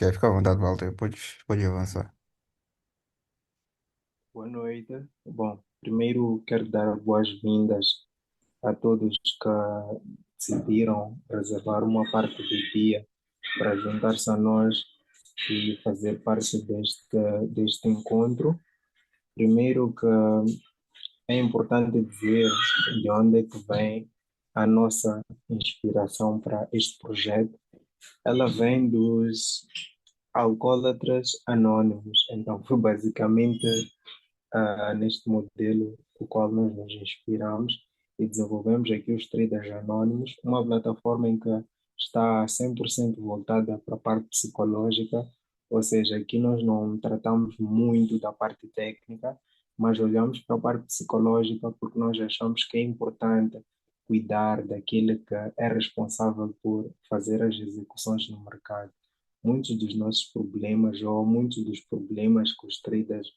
Quer ficar à vontade, Walter? Pode avançar. Boa noite. Bom, primeiro quero dar boas-vindas a todos que decidiram reservar uma parte do dia para juntar-se a nós e fazer parte deste encontro. Primeiro que é importante dizer de onde é que vem a nossa inspiração para este projeto. Ela vem dos alcoólatras anônimos. Então, foi basicamente neste modelo do qual nós nos inspiramos e desenvolvemos aqui os Traders Anônimos, uma plataforma em que está 100% voltada para a parte psicológica, ou seja, aqui nós não tratamos muito da parte técnica, mas olhamos para a parte psicológica porque nós achamos que é importante cuidar daquele que é responsável por fazer as execuções no mercado. Muitos dos nossos problemas ou muitos dos problemas que os traders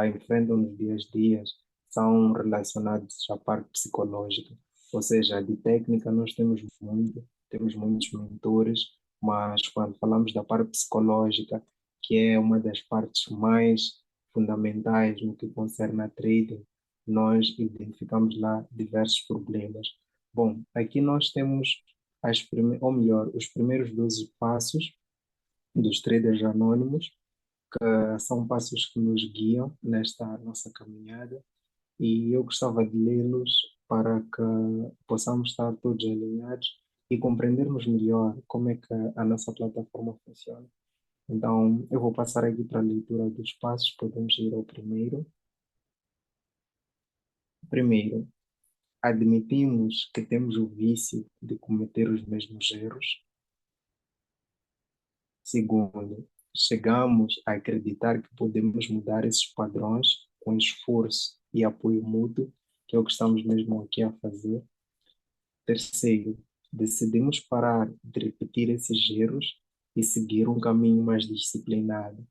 enfrentam nos dias a dias são relacionados à parte psicológica. Ou seja, de técnica nós temos muitos mentores, mas quando falamos da parte psicológica, que é uma das partes mais fundamentais no que concerne a trading, nós identificamos lá diversos problemas. Bom, aqui nós temos ou melhor, os primeiros 12 passos dos traders anônimos, são passos que nos guiam nesta nossa caminhada e eu gostava de lê-los para que possamos estar todos alinhados e compreendermos melhor como é que a nossa plataforma funciona. Então, eu vou passar aqui para a leitura dos passos, podemos ir ao primeiro. Primeiro, admitimos que temos o vício de cometer os mesmos erros. Segundo, chegamos a acreditar que podemos mudar esses padrões com esforço e apoio mútuo, que é o que estamos mesmo aqui a fazer. Terceiro, decidimos parar de repetir esses erros e seguir um caminho mais disciplinado.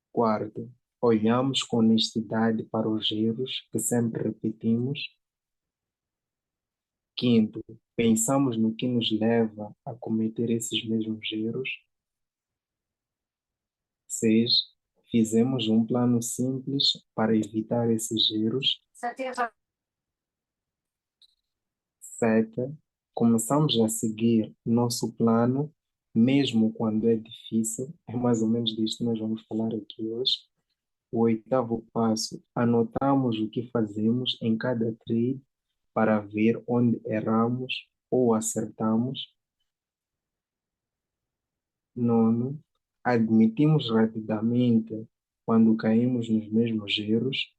Quarto, olhamos com honestidade para os erros que sempre repetimos. Quinto, pensamos no que nos leva a cometer esses mesmos erros. Seis, fizemos um plano simples para evitar esses erros. Sete, começamos a seguir nosso plano, mesmo quando é difícil. É mais ou menos disto que nós vamos falar aqui hoje. O oitavo passo, anotamos o que fazemos em cada trade para ver onde erramos ou acertamos. Nono, admitimos rapidamente quando caímos nos mesmos erros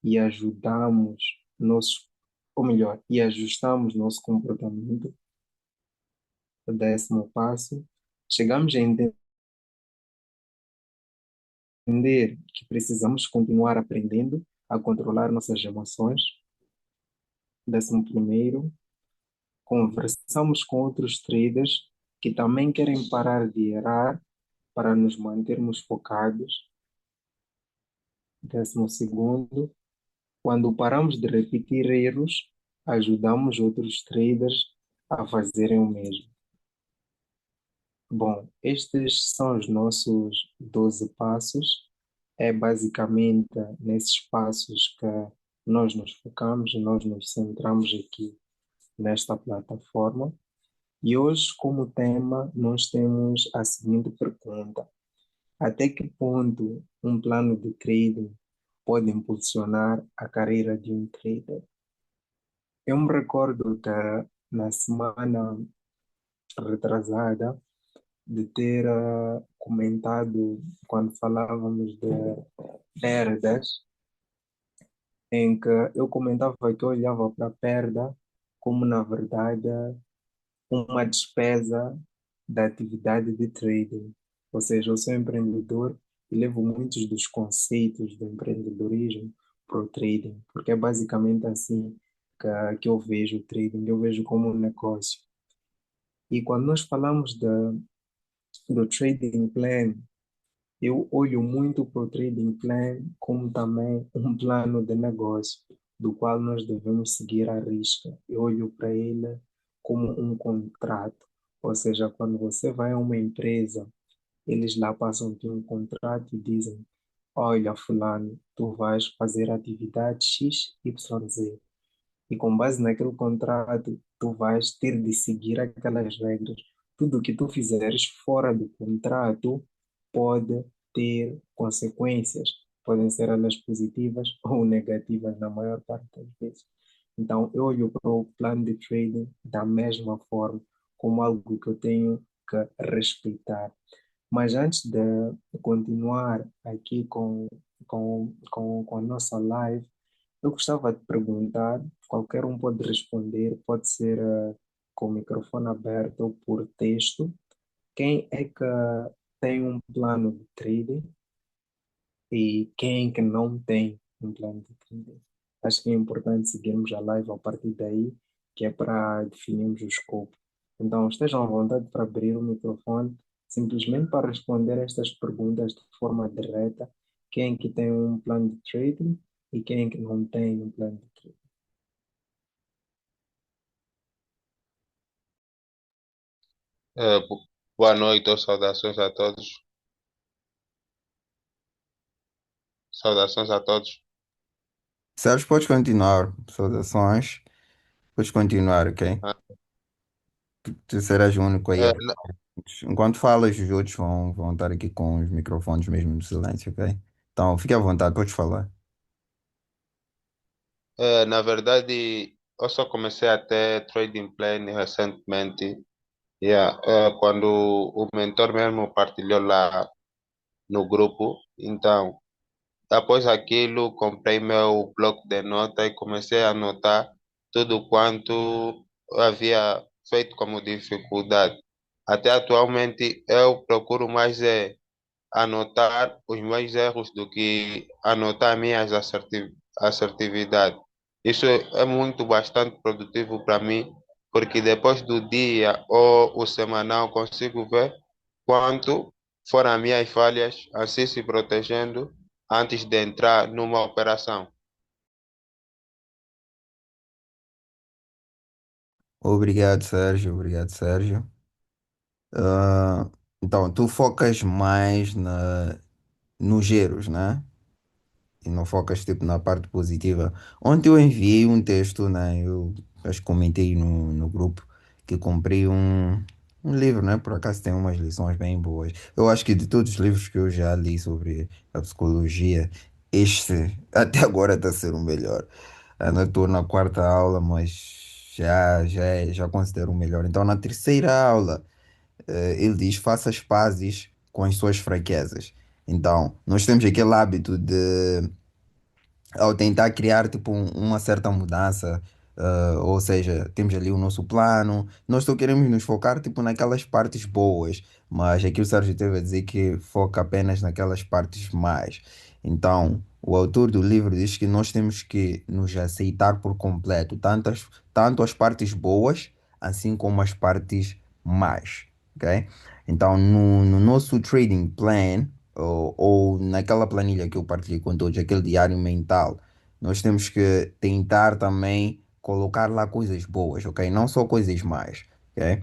e ajudamos nossos, ou melhor, e ajustamos nosso comportamento. O décimo passo, chegamos a entender que precisamos continuar aprendendo a controlar nossas emoções. Décimo primeiro, conversamos com outros traders que também querem parar de errar para nos mantermos focados. Décimo segundo, quando paramos de repetir erros, ajudamos outros traders a fazerem o mesmo. Bom, estes são os nossos 12 passos. É basicamente nesses passos que nós nos focamos, nós nos centramos aqui nesta plataforma. E hoje, como tema, nós temos a seguinte pergunta: até que ponto um plano de trading pode impulsionar a carreira de um trader? Eu me recordo que na semana retrasada de ter comentado quando falávamos de perdas, em que eu comentava que eu olhava para a perda como, na verdade, uma despesa da atividade de trading. Ou seja, eu sou empreendedor e levo muitos dos conceitos do empreendedorismo para o trading, porque é basicamente assim que eu vejo o trading, eu vejo como um negócio. E quando nós falamos do trading plan, eu olho muito para o trading plan como também um plano de negócio, do qual nós devemos seguir à risca. Eu olho para ele como um contrato, Ou seja, quando você vai a uma empresa, eles lá passam-te um contrato e dizem: olha, fulano, tu vais fazer atividade X, Y, Z. E com base naquele contrato, tu vais ter de seguir aquelas regras. Tudo que tu fizeres fora do contrato pode ter consequências. Podem ser elas positivas ou negativas na maior parte das vezes. Então, eu olho para o plano de trading da mesma forma, como algo que eu tenho que respeitar. Mas antes de continuar aqui com a nossa live, eu gostava de perguntar, qualquer um pode responder, pode ser com o microfone aberto ou por texto. Quem é que tem um plano de trading e quem é que não tem um plano de trading? Acho que é importante seguirmos a live a partir daí, que é para definirmos o escopo. Então, estejam à vontade para abrir o microfone, simplesmente para responder estas perguntas de forma direta. Quem é que tem um plano de trading e quem é que não tem um plano de trading? Boa noite ou saudações a todos. Saudações a todos. Sérgio, podes continuar. Saudações. Podes continuar, ok? Ah, Tu serás o único aí. é, na, Enquanto falas, os outros vão estar aqui com os microfones mesmo no silêncio, ok? Então, fique à vontade, podes falar. Na verdade, eu só comecei a ter trading plan recentemente. Yeah, quando o mentor mesmo partilhou lá no grupo. Então, após aquilo, comprei meu bloco de nota e comecei a anotar tudo quanto havia feito como dificuldade. Até atualmente, eu procuro mais anotar os meus erros do que anotar minhas assertividades. Isso é muito bastante produtivo para mim, porque depois do dia ou o semanal consigo ver quanto foram as minhas falhas, assim se protegendo antes de entrar numa operação. Obrigado, Sérgio. Obrigado, Sérgio. Ah, então, tu focas mais nos geros, né? E não focas tipo na parte positiva. Ontem eu enviei um texto, né? Eu acho que comentei no grupo que comprei um livro, né? Por acaso tem umas lições bem boas. Eu acho que de todos os livros que eu já li sobre a psicologia, este até agora está a ser o melhor. Ainda estou na quarta aula, mas já considero o melhor. Então, na terceira aula, ele diz: faça as pazes com as suas fraquezas. Então, nós temos aquele hábito de ao tentar criar tipo uma certa mudança, ou seja, temos ali o nosso plano, nós só queremos nos focar tipo naquelas partes boas, mas aqui o Sérgio teve a dizer que foca apenas naquelas partes más. Então, o autor do livro diz que nós temos que nos aceitar por completo, tanto as partes boas, assim como as partes más, ok? Então, no nosso trading plan, ou naquela planilha que eu partilhei com todos, aquele diário mental, nós temos que tentar também colocar lá coisas boas, ok? Não só coisas más, ok?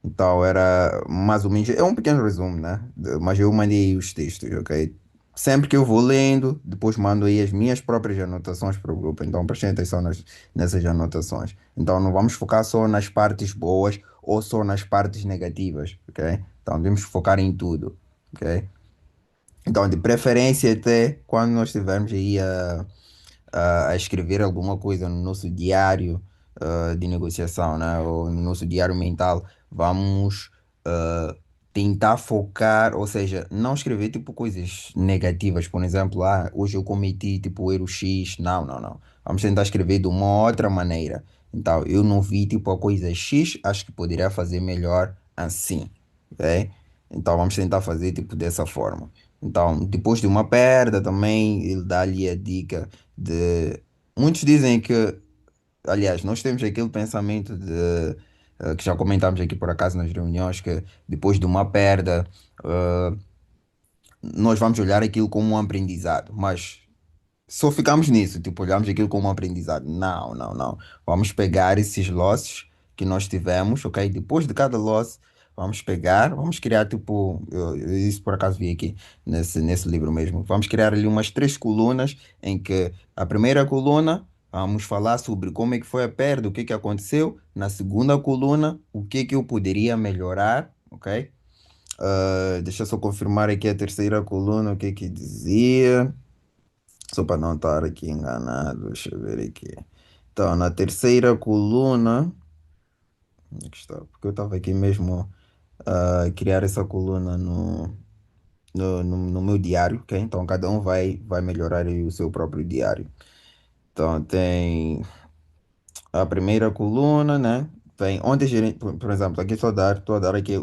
Então era mais ou menos, é um pequeno resumo, né? Mas eu mandei os textos, ok? Sempre que eu vou lendo, depois mando aí as minhas próprias anotações para o grupo. Então prestem atenção nessas anotações. Então não vamos focar só nas partes boas ou só nas partes negativas, ok? Então temos que focar em tudo, ok? Então, de preferência, até quando nós estivermos aí a escrever alguma coisa no nosso diário de negociação, né? Ou no nosso diário mental, vamos ah, tentar focar, ou seja, não escrever tipo coisas negativas, por exemplo, hoje eu cometi tipo erro X, não, não, não. Vamos tentar escrever de uma outra maneira. Então, eu não vi tipo a coisa X, acho que poderia fazer melhor assim, ok? Então, vamos tentar fazer tipo dessa forma. Então, depois de uma perda também, ele dá-lhe a dica de. Muitos dizem que, aliás, nós temos aquele pensamento que já comentámos aqui por acaso nas reuniões, que depois de uma perda, eh, nós vamos olhar aquilo como um aprendizado, mas só ficamos nisso, tipo, olhamos aquilo como um aprendizado. Não, não, não. Vamos pegar esses losses que nós tivemos, ok? Depois de cada loss, vamos pegar, vamos criar tipo, isso por acaso vi aqui nesse livro mesmo. Vamos criar ali umas três colunas em que a primeira coluna vamos falar sobre como é que foi a perda, o que que aconteceu. Na segunda coluna, o que que eu poderia melhorar, ok? Deixa eu só confirmar aqui a terceira coluna, o que que dizia. Só para não estar aqui enganado, deixa eu ver aqui. Então, na terceira coluna, onde é que está? Porque eu estava aqui mesmo a criar essa coluna no meu diário, ok? Então, cada um vai melhorar aí o seu próprio diário. Então, tem a primeira coluna, né? Vem onde a gente, por exemplo, aqui estou a dar aqui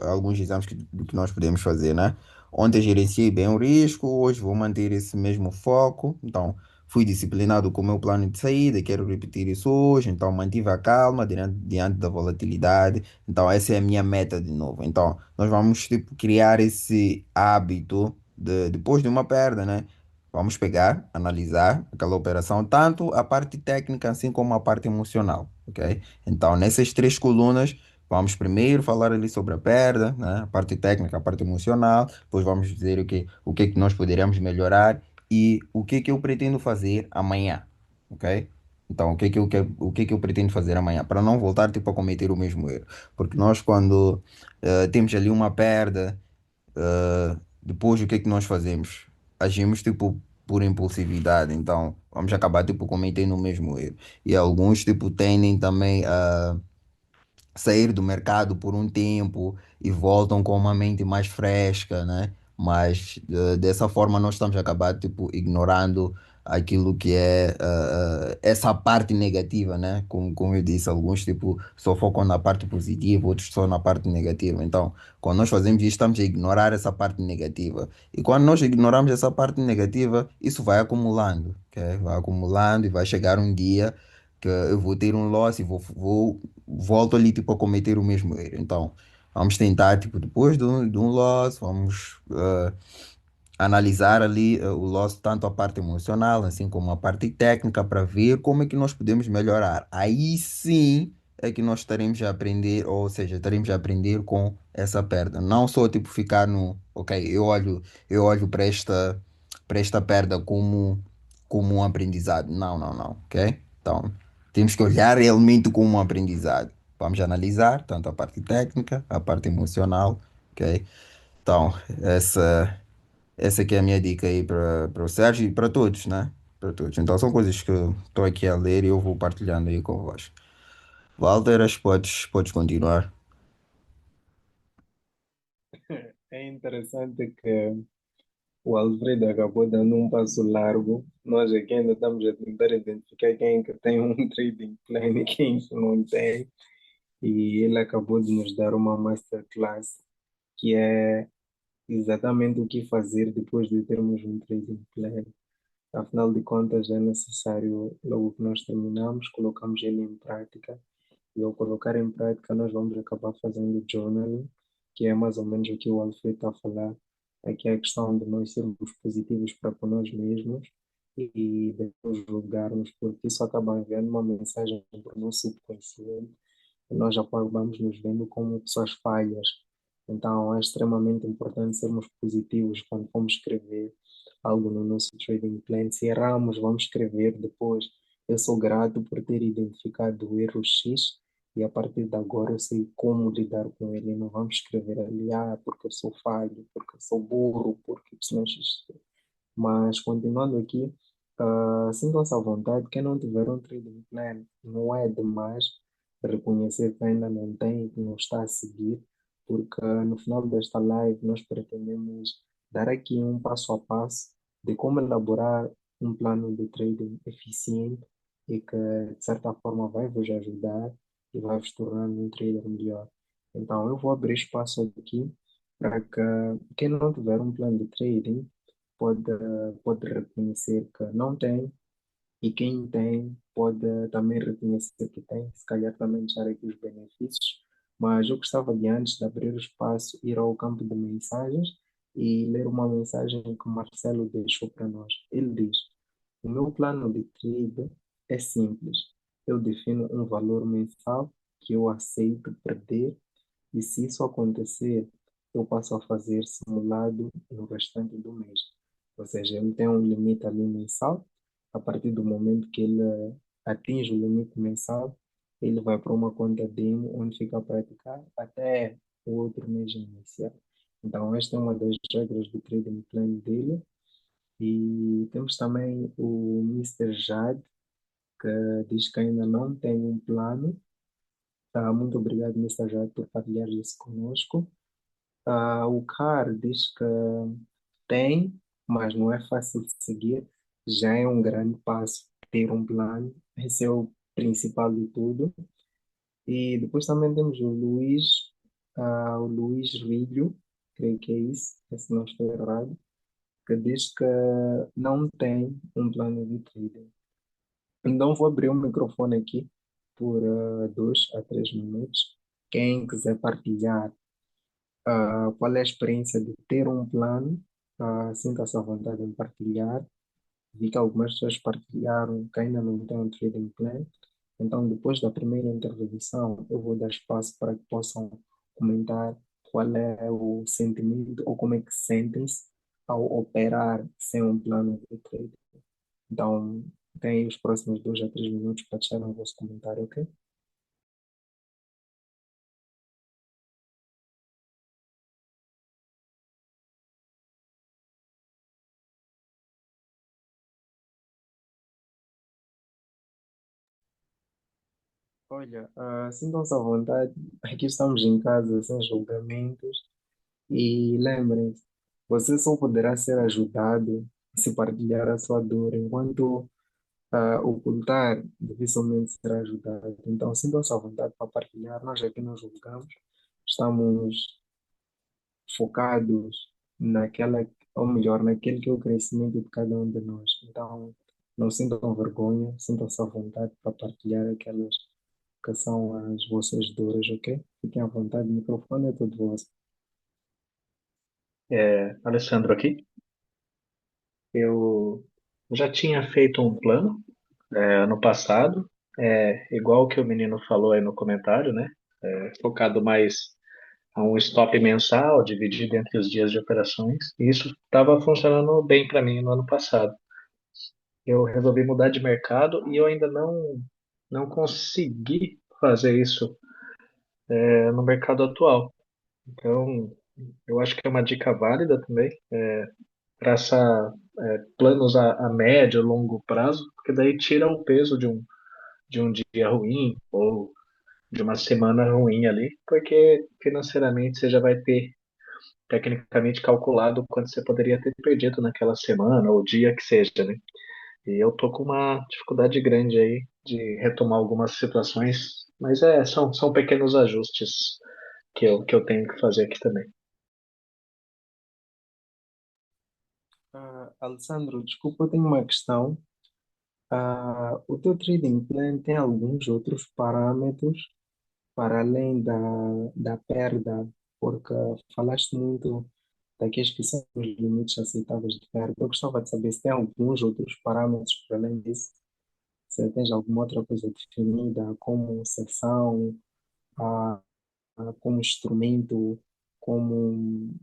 alguns exames do que nós podemos fazer, né? Ontem gerenciei bem o risco, hoje vou manter esse mesmo foco. Então, fui disciplinado com o meu plano de saída, quero repetir isso hoje. Então, mantive a calma diante da volatilidade. Então, essa é a minha meta de novo. Então, nós vamos tipo, criar esse hábito depois de uma perda, né? Vamos pegar, analisar aquela operação, tanto a parte técnica assim como a parte emocional, ok? Então, nessas três colunas, vamos primeiro falar ali sobre a perda, né? A parte técnica, a parte emocional, depois vamos dizer o que é que nós poderíamos melhorar e o que é que eu pretendo fazer amanhã, ok? Então, o que é que eu pretendo fazer amanhã, para não voltar tipo, a cometer o mesmo erro. Porque nós, quando temos ali uma perda, depois o que é que nós fazemos? Agimos tipo por impulsividade, então vamos acabar tipo cometendo o mesmo erro. E alguns tipo tendem também a sair do mercado por um tempo e voltam com uma mente mais fresca, né? Mas dessa forma nós estamos a acabar tipo ignorando aquilo que é essa parte negativa, né? Como eu disse, alguns tipo só focam na parte positiva, outros só na parte negativa. Então, quando nós fazemos isso, estamos a ignorar essa parte negativa. E quando nós ignoramos essa parte negativa, isso vai acumulando, ok? Vai acumulando e vai chegar um dia que eu vou ter um loss e volto ali tipo a cometer o mesmo erro. Então, vamos tentar tipo depois de um loss, vamos analisar ali o loss tanto a parte emocional assim como a parte técnica para ver como é que nós podemos melhorar. Aí sim é que nós estaremos a aprender, ou seja, estaremos a aprender com essa perda. Não só tipo ficar no, ok, eu olho para esta perda como um aprendizado. Não, não, não, ok? Então, temos que olhar realmente como um aprendizado. Vamos analisar tanto a parte técnica, a parte emocional, ok? Então, essa aqui é a minha dica aí para o Sérgio e para todos, né? Para todos. Então, são coisas que eu estou aqui a ler e eu vou partilhando aí convosco. Walter, acho que podes continuar. É interessante que o Alfredo acabou dando um passo largo. Nós aqui ainda estamos a tentar identificar quem é que tem um trading plan e quem que não tem. E ele acabou de nos dar uma masterclass que é exatamente o que fazer depois de termos um trading plan. Afinal de contas, é necessário, logo que nós terminamos, colocamos ele em prática. E ao colocar em prática, nós vamos acabar fazendo journaling, que é mais ou menos o que o Alfredo está a falar. Aqui é a questão de nós sermos positivos para com nós mesmos e de nos julgarmos, porque isso acaba enviando uma mensagem para o nosso subconsciente e nós já acabamos nos vendo como pessoas falhas. Então, é extremamente importante sermos positivos quando vamos escrever algo no nosso trading plan. Se erramos, vamos escrever depois. Eu sou grato por ter identificado o erro X e a partir de agora eu sei como lidar com ele. Não vamos escrever ali, porque eu sou falho, porque eu sou burro, porque X. Mas continuando aqui, sintam-se à vontade. Quem não tiver um trading plan, não é demais reconhecer que ainda não tem e que não está a seguir, porque no final desta live nós pretendemos dar aqui um passo a passo de como elaborar um plano de trading eficiente e que, de certa forma, vai vos ajudar e vai vos tornar um trader melhor. Então, eu vou abrir espaço aqui para que quem não tiver um plano de trading pode reconhecer que não tem e quem tem pode também reconhecer que tem, se calhar também deixar aqui os benefícios. Mas eu gostava de, antes de abrir o espaço, ir ao campo de mensagens e ler uma mensagem que o Marcelo deixou para nós. Ele diz: o meu plano de trade é simples. Eu defino um valor mensal que eu aceito perder, e se isso acontecer, eu passo a fazer simulado no restante do mês. Ou seja, ele tem um limite ali mensal. A partir do momento que ele atinge o limite mensal, ele vai para uma conta demo onde fica a praticar até o outro mês iniciar. Então, esta é uma das regras do trading plan dele. E temos também o Mister Jad, que diz que ainda não tem um plano. Muito obrigado, Mister Jad, por partilhar isso conosco. O CAR diz que tem, mas não é fácil de seguir. Já é um grande passo ter um plano. Esse é o principal de tudo. E depois também temos o Luís Rilho, creio que é isso, se não estou errado, que diz que não tem um plano de trading. Então vou abrir o microfone aqui por 2 a 3 minutos. Quem quiser partilhar qual é a experiência de ter um plano, sinta-se à vontade em partilhar. Vi que algumas pessoas partilharam que ainda não têm um trading plan. Então, depois da primeira intervenção, eu vou dar espaço para que possam comentar qual é o sentimento ou como é que sentem-se ao operar sem um plano de trading. Então, tem os próximos 2 a 3 minutos para deixar o vosso comentário, ok? Olha, sintam-se à vontade. Aqui estamos em casa, sem julgamentos. E lembrem-se, você só poderá ser ajudado se partilhar a sua dor, enquanto ocultar dificilmente será ajudado. Então, sintam-se à vontade para partilhar. Nós aqui não julgamos, estamos focados naquela, ou melhor, naquele que é o crescimento de cada um de nós. Então, não sintam vergonha, sintam-se à vontade para partilhar aquelas que são as vossas dores, ok? Fiquem à vontade, o microfone é todo vosso. Alessandro aqui. Eu já tinha feito um plano ano passado, igual o que o menino falou aí no comentário, né? Focado mais a um stop mensal, dividido entre os dias de operações. E isso estava funcionando bem para mim no ano passado. Eu resolvi mudar de mercado e eu ainda não consegui fazer isso no mercado atual. Então, eu acho que é uma dica válida também traçar planos a médio, longo prazo, porque daí tira o peso de um dia ruim ou de uma semana ruim ali, porque financeiramente você já vai ter tecnicamente calculado quanto você poderia ter perdido naquela semana ou dia que seja, né? E eu tô com uma dificuldade grande aí de retomar algumas situações, mas são pequenos ajustes que eu tenho que fazer aqui também. Alessandro, desculpa, eu tenho uma questão. O teu trading plan tem alguns outros parâmetros para além da perda, porque falaste muito daqueles que são os limites aceitáveis de perda. Eu gostava de saber se tem alguns outros parâmetros para além disso, se tens alguma outra coisa definida, como sessão, ah, como instrumento, como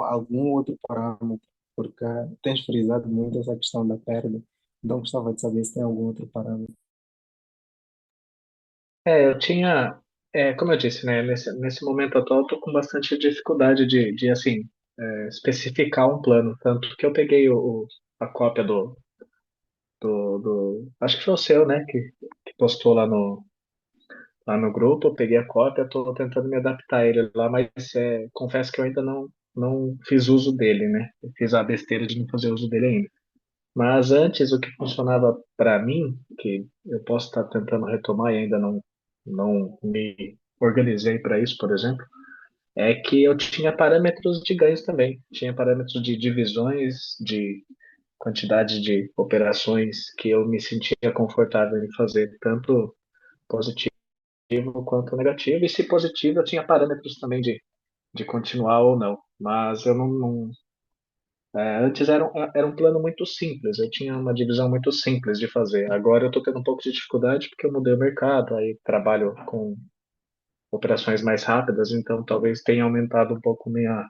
algum outro parâmetro, porque tens frisado muito essa questão da perda, então gostava de saber se tem algum outro parâmetro. Eu tinha, como eu disse, né, nesse momento atual eu tô com bastante dificuldade de assim, especificar um plano, tanto que eu peguei a cópia acho que foi o seu, né, que postou lá no grupo, eu peguei a cópia, estou tentando me adaptar a ele lá, mas confesso que eu ainda não fiz uso dele, né, eu fiz a besteira de não fazer uso dele ainda. Mas antes, o que funcionava para mim, que eu posso estar tentando retomar e ainda não me organizei para isso, por exemplo, é que eu tinha parâmetros de ganhos também. Tinha parâmetros de divisões, de quantidade de operações que eu me sentia confortável em fazer, tanto positivo quanto negativo. E se positivo, eu tinha parâmetros também de continuar ou não. Mas eu antes era um plano muito simples, eu tinha uma divisão muito simples de fazer. Agora eu estou tendo um pouco de dificuldade porque eu mudei o mercado, aí trabalho com operações mais rápidas, então talvez tenha aumentado um pouco minha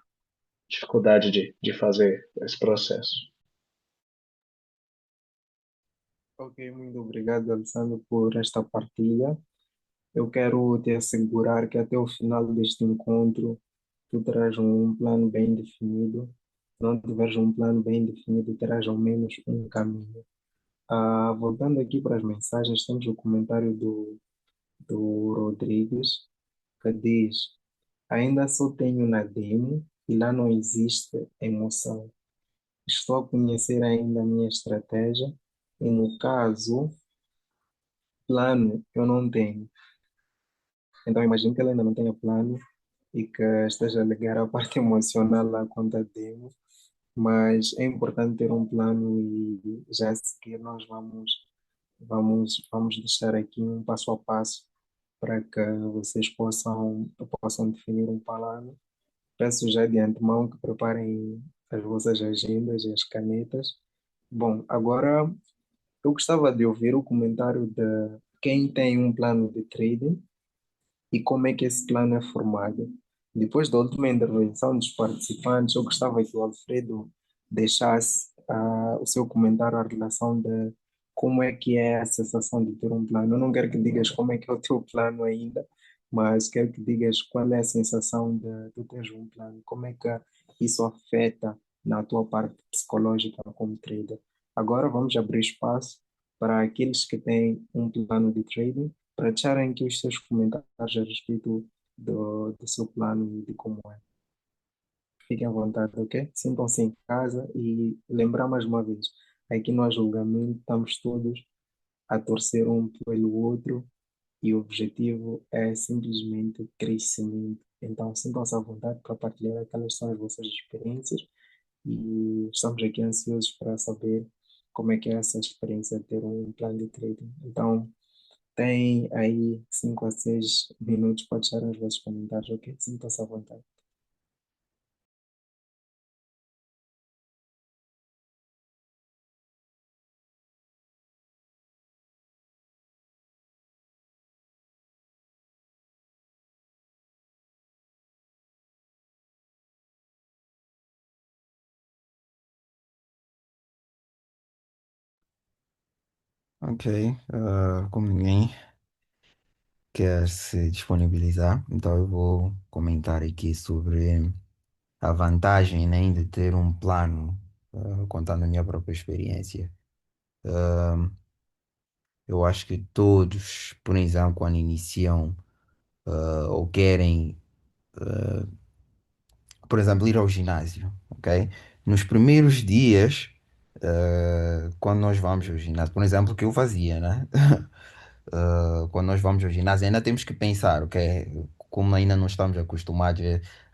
dificuldade de fazer esse processo. Ok, muito obrigado, Alessandro, por esta partilha. Eu quero te assegurar que até o final deste encontro tu terás um plano bem definido. Se não tiveres um plano bem definido, terás ao menos um caminho. Voltando aqui para as mensagens, temos o comentário do Rodrigues, que diz: Ainda só tenho na demo e lá não existe emoção. Estou a conhecer ainda a minha estratégia e, no caso, plano eu não tenho. Então, imagino que ele ainda não tenha plano e que esteja a ligar a parte emocional lá quanto a demo, mas é importante ter um plano e já a seguir nós vamos deixar aqui um passo a passo para que vocês possam definir um plano. Peço já de antemão que preparem as vossas agendas e as canetas. Bom, agora eu gostava de ouvir o comentário de quem tem um plano de trading e como é que esse plano é formado. Depois da última intervenção dos participantes, eu gostava que o Alfredo deixasse o seu comentário à relação de como é que é a sensação de ter um plano. Eu não quero que digas como é que é o teu plano ainda, mas quero que digas qual é a sensação de ter um plano, como é que isso afeta na tua parte psicológica como trader. Agora vamos abrir espaço para aqueles que têm um plano de trading para deixarem aqui os seus comentários a respeito do seu plano e de como é. Fiquem à vontade, ok? Sintam-se em casa e lembrar mais uma vez, aqui no julgamento estamos todos a torcer um pelo outro e o objetivo é simplesmente crescimento. Então, sintam-se à vontade para partilhar aquelas são as vossas experiências e estamos aqui ansiosos para saber como é que é essa experiência de ter um plano de trading. Então, tem aí 5 a 6 minutos para deixar os vossos comentários, ok? Sinta-se à vontade. Ok, como ninguém quer se disponibilizar, então eu vou comentar aqui sobre a vantagem, né, de ter um plano, contando a minha própria experiência. Eu acho que todos, por exemplo, quando iniciam, ou querem, por exemplo, ir ao ginásio, ok? Nos primeiros dias, quando nós vamos ao ginásio, por exemplo, o que eu fazia, né? Quando nós vamos ao ginásio, ainda temos que pensar, ok? Como ainda não estamos acostumados,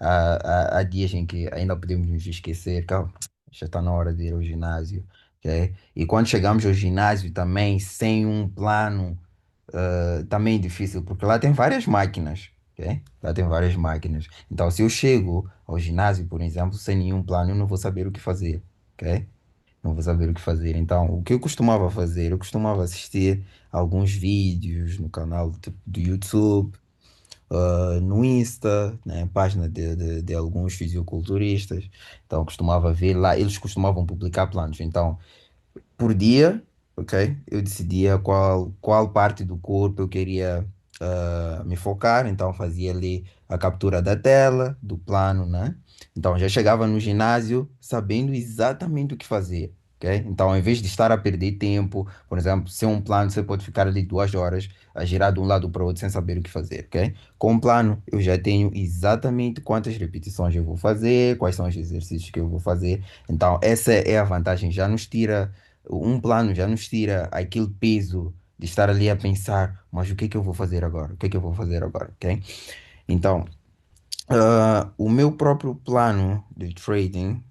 há dias em que ainda podemos nos esquecer, calma, já está na hora de ir ao ginásio, ok? E quando chegamos ao ginásio também, sem um plano, também é difícil, porque lá tem várias máquinas, ok? Lá tem várias máquinas. Então, se eu chego ao ginásio, por exemplo, sem nenhum plano, eu não vou saber o que fazer, ok? Não vou saber o que fazer. Então, o que eu costumava fazer? Eu costumava assistir alguns vídeos no canal do YouTube, no Insta, né, página de alguns fisiculturistas. Então, eu costumava ver lá, eles costumavam publicar planos. Então, por dia, ok? Eu decidia qual parte do corpo eu queria me focar, então fazia ali a captura da tela, do plano, né? Então já chegava no ginásio sabendo exatamente o que fazer, ok? Então ao invés de estar a perder tempo, por exemplo, se é um plano, você pode ficar ali 2 horas a girar de um lado para o outro sem saber o que fazer, ok? Com o plano, eu já tenho exatamente quantas repetições eu vou fazer, quais são os exercícios que eu vou fazer. Então, essa é a vantagem, já nos tira um plano, já nos tira aquele peso de estar ali a pensar, mas o que é que eu vou fazer agora? O que é que eu vou fazer agora, ok? Então, o meu próprio plano de trading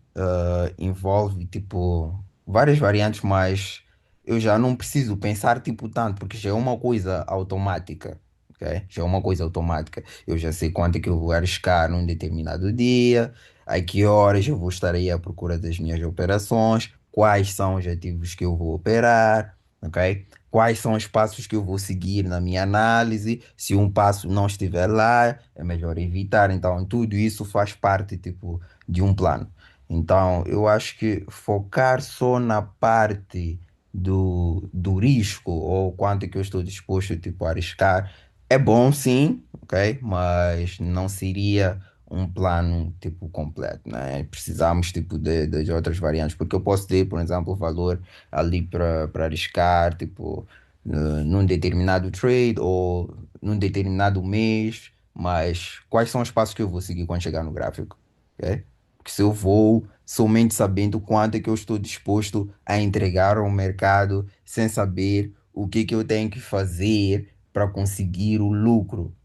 envolve tipo várias variantes, mas eu já não preciso pensar tipo tanto, porque já é uma coisa automática, ok? Já é uma coisa automática. Eu já sei quanto é que eu vou arriscar num determinado dia, a que horas eu vou estar aí à procura das minhas operações, quais são os ativos que eu vou operar, ok? quais são os passos que eu vou seguir na minha análise. Se um passo não estiver lá, é melhor evitar. Então, tudo isso faz parte, tipo, de um plano. Então, eu acho que focar só na parte do risco ou quanto que eu estou disposto, tipo, a arriscar é bom, sim, ok? Mas não seria um plano, tipo, completo, né? Precisamos, tipo, de outras variantes, porque eu posso ter, por exemplo, o valor ali para arriscar, tipo, num determinado trade ou num determinado mês, mas quais são os passos que eu vou seguir quando chegar no gráfico, ok? Porque se eu vou somente sabendo quanto é que eu estou disposto a entregar ao mercado, sem saber o que que eu tenho que fazer para conseguir o lucro,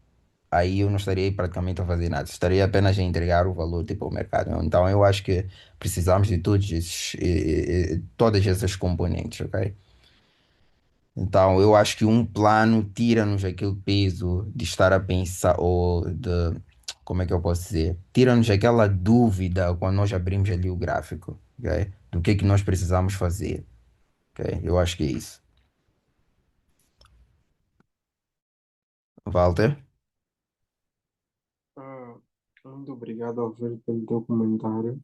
aí eu não estaria praticamente a fazer nada, estaria apenas a entregar o valor tipo ao mercado. Então eu acho que precisamos de todos esses, todas essas componentes, ok? Então eu acho que um plano tira-nos aquele peso de estar a pensar ou de, como é que eu posso dizer? Tira-nos aquela dúvida quando nós abrimos ali o gráfico, ok? Do que é que nós precisamos fazer, ok? Eu acho que é isso. Walter? Ah, muito obrigado, Alfredo, pelo teu comentário.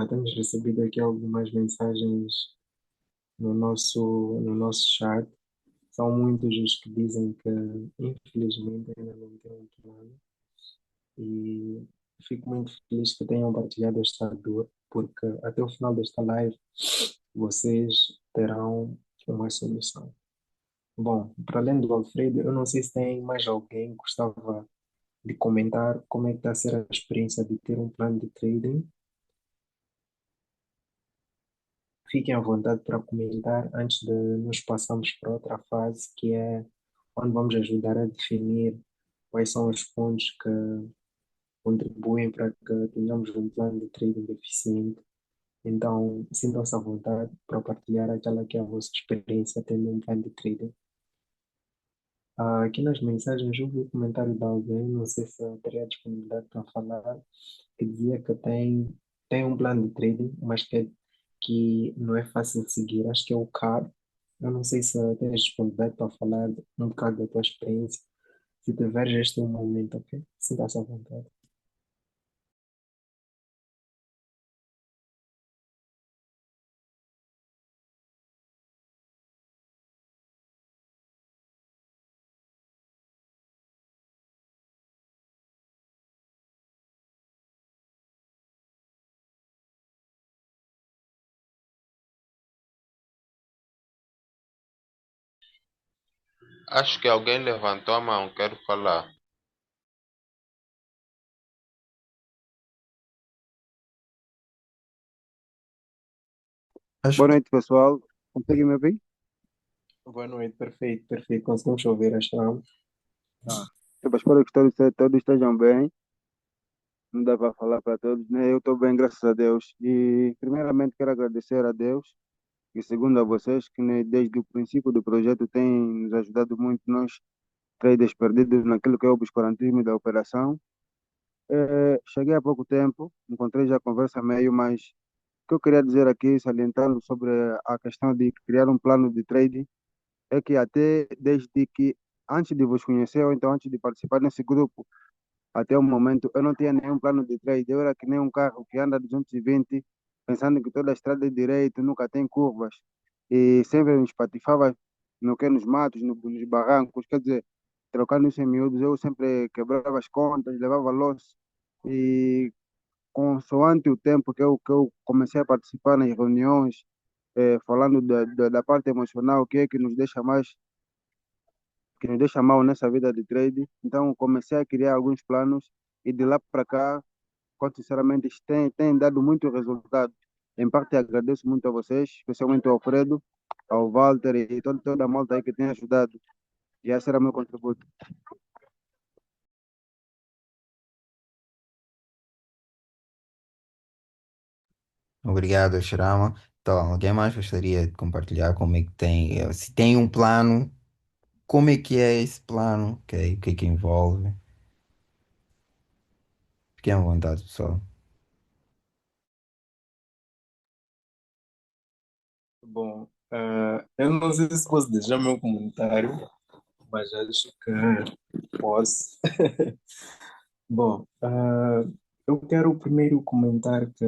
Temos recebido aqui algumas mensagens no nosso chat. São muitos os que dizem que, infelizmente, ainda não têm um plano. E fico muito feliz que tenham partilhado esta dor, porque até o final desta live vocês terão uma solução. Bom, para além do Alfredo, eu não sei se tem mais alguém que gostava de comentar como é que está a ser a experiência de ter um plano de trading. Fiquem à vontade para comentar antes de nos passarmos para outra fase, que é onde vamos ajudar a definir quais são os pontos que contribuem para que tenhamos um plano de trading eficiente. Então, sintam-se à vontade para partilhar aquela que é a vossa experiência tendo um plano de trading. Aqui nas mensagens eu vi o comentário de alguém, não sei se eu teria disponibilidade para falar, que dizia que tem um plano de trading, mas que não é fácil de seguir. Acho que é o CAR. Eu não sei se tens disponibilidade para falar um bocado da tua experiência. Se tiveres, este é o momento, ok? Sinta-se à vontade. Acho que alguém levantou a mão, quero falar. Acho Boa que noite, pessoal. Conseguem me ouvir? Boa noite, perfeito, perfeito. Conseguimos ouvir esta. Ah, eu espero que todos estejam bem. Não dá para falar para todos, né? Eu estou bem, graças a Deus. E, primeiramente, quero agradecer a Deus e, segundo a vocês, que né, desde o princípio do projeto têm nos ajudado muito, nós, traders perdidos naquilo que é o obscurantismo da operação. Cheguei há pouco tempo, encontrei já a conversa meio, mas o que eu queria dizer aqui, salientando sobre a questão de criar um plano de trading, é que até desde que, antes de vos conhecer, ou então antes de participar nesse grupo, até o momento, eu não tinha nenhum plano de trade. Eu era que nem um carro que anda 220, pensando que toda a estrada é direita, nunca tem curvas. E sempre me espatifava no que nos matos, nos barrancos. Quer dizer, trocando isso em miúdos, eu sempre quebrava as contas, levava loss. E consoante o tempo que eu comecei a participar nas reuniões, falando da parte emocional, o que é que nos deixa mais que nos deixa mal nessa vida de trade. Então, comecei a criar alguns planos e de lá para cá, quando sinceramente, isso tem dado muito resultado. Em parte, agradeço muito a vocês, especialmente ao Alfredo, ao Walter e toda a malta aí que tem ajudado. E esse era o meu contributo. Obrigado, Shirama. Então, alguém mais gostaria de compartilhar como é que tem, se tem um plano, como é que é esse plano, ok? O que é que envolve? Fiquem à vontade, pessoal. Bom, Eu não sei se posso deixar meu comentário, mas acho que posso. Bom, eu quero primeiro comentar que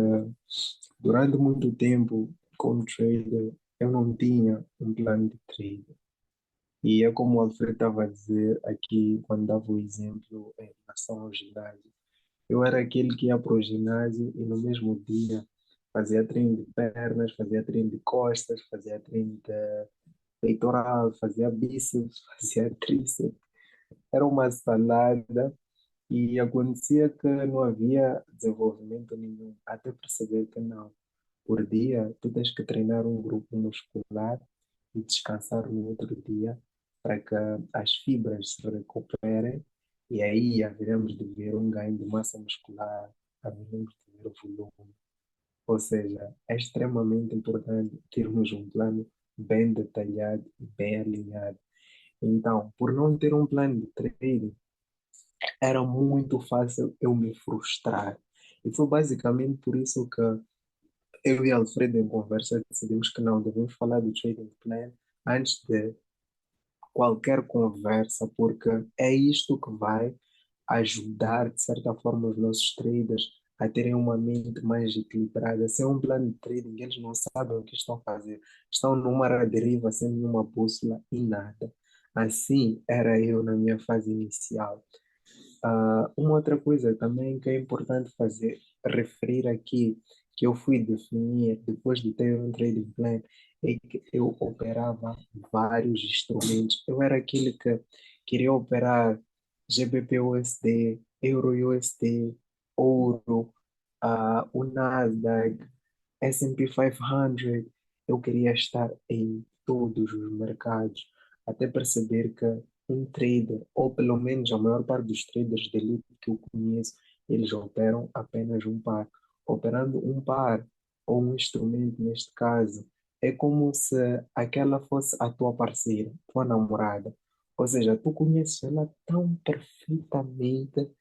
durante muito tempo, como trader, eu não tinha um plano de trade. E é como o Alfredo estava a dizer aqui, quando dava o exemplo em relação ao ginásio. Eu era aquele que ia para o ginásio e no mesmo dia fazia treino de pernas, fazia treino de costas, fazia treino de peitoral, fazia bíceps, fazia tríceps. Era uma salada e acontecia que não havia desenvolvimento nenhum, até perceber que não. Por dia, tu tens que treinar um grupo muscular e descansar no outro dia para que as fibras se recuperem e aí haveremos de ver um ganho de massa muscular, haveremos de ver volume. Ou seja, é extremamente importante termos um plano bem detalhado e bem alinhado. Então, por não ter um plano de treino, era muito fácil eu me frustrar. E foi basicamente por isso que eu e Alfredo, em conversa, decidimos que não devemos falar do trading plan antes de qualquer conversa, porque é isto que vai ajudar, de certa forma, os nossos traders a terem uma mente mais equilibrada. Sem um plano de trading, eles não sabem o que estão a fazer. Estão numa deriva sem nenhuma bússola e nada. Assim era eu na minha fase inicial. Uma outra coisa também que é importante fazer, referir aqui, que eu fui definir depois de ter um trading plan, é que eu operava vários instrumentos. Eu era aquele que queria operar GBP-USD, Euro-USD, ouro, o Nasdaq, S&P 500. Eu queria estar em todos os mercados, até perceber que um trader, ou pelo menos a maior parte dos traders de elite que eu conheço, eles operam apenas um par. Operando um par, ou um instrumento neste caso, é como se aquela fosse a tua parceira, tua namorada. Ou seja, tu conheces ela tão perfeitamente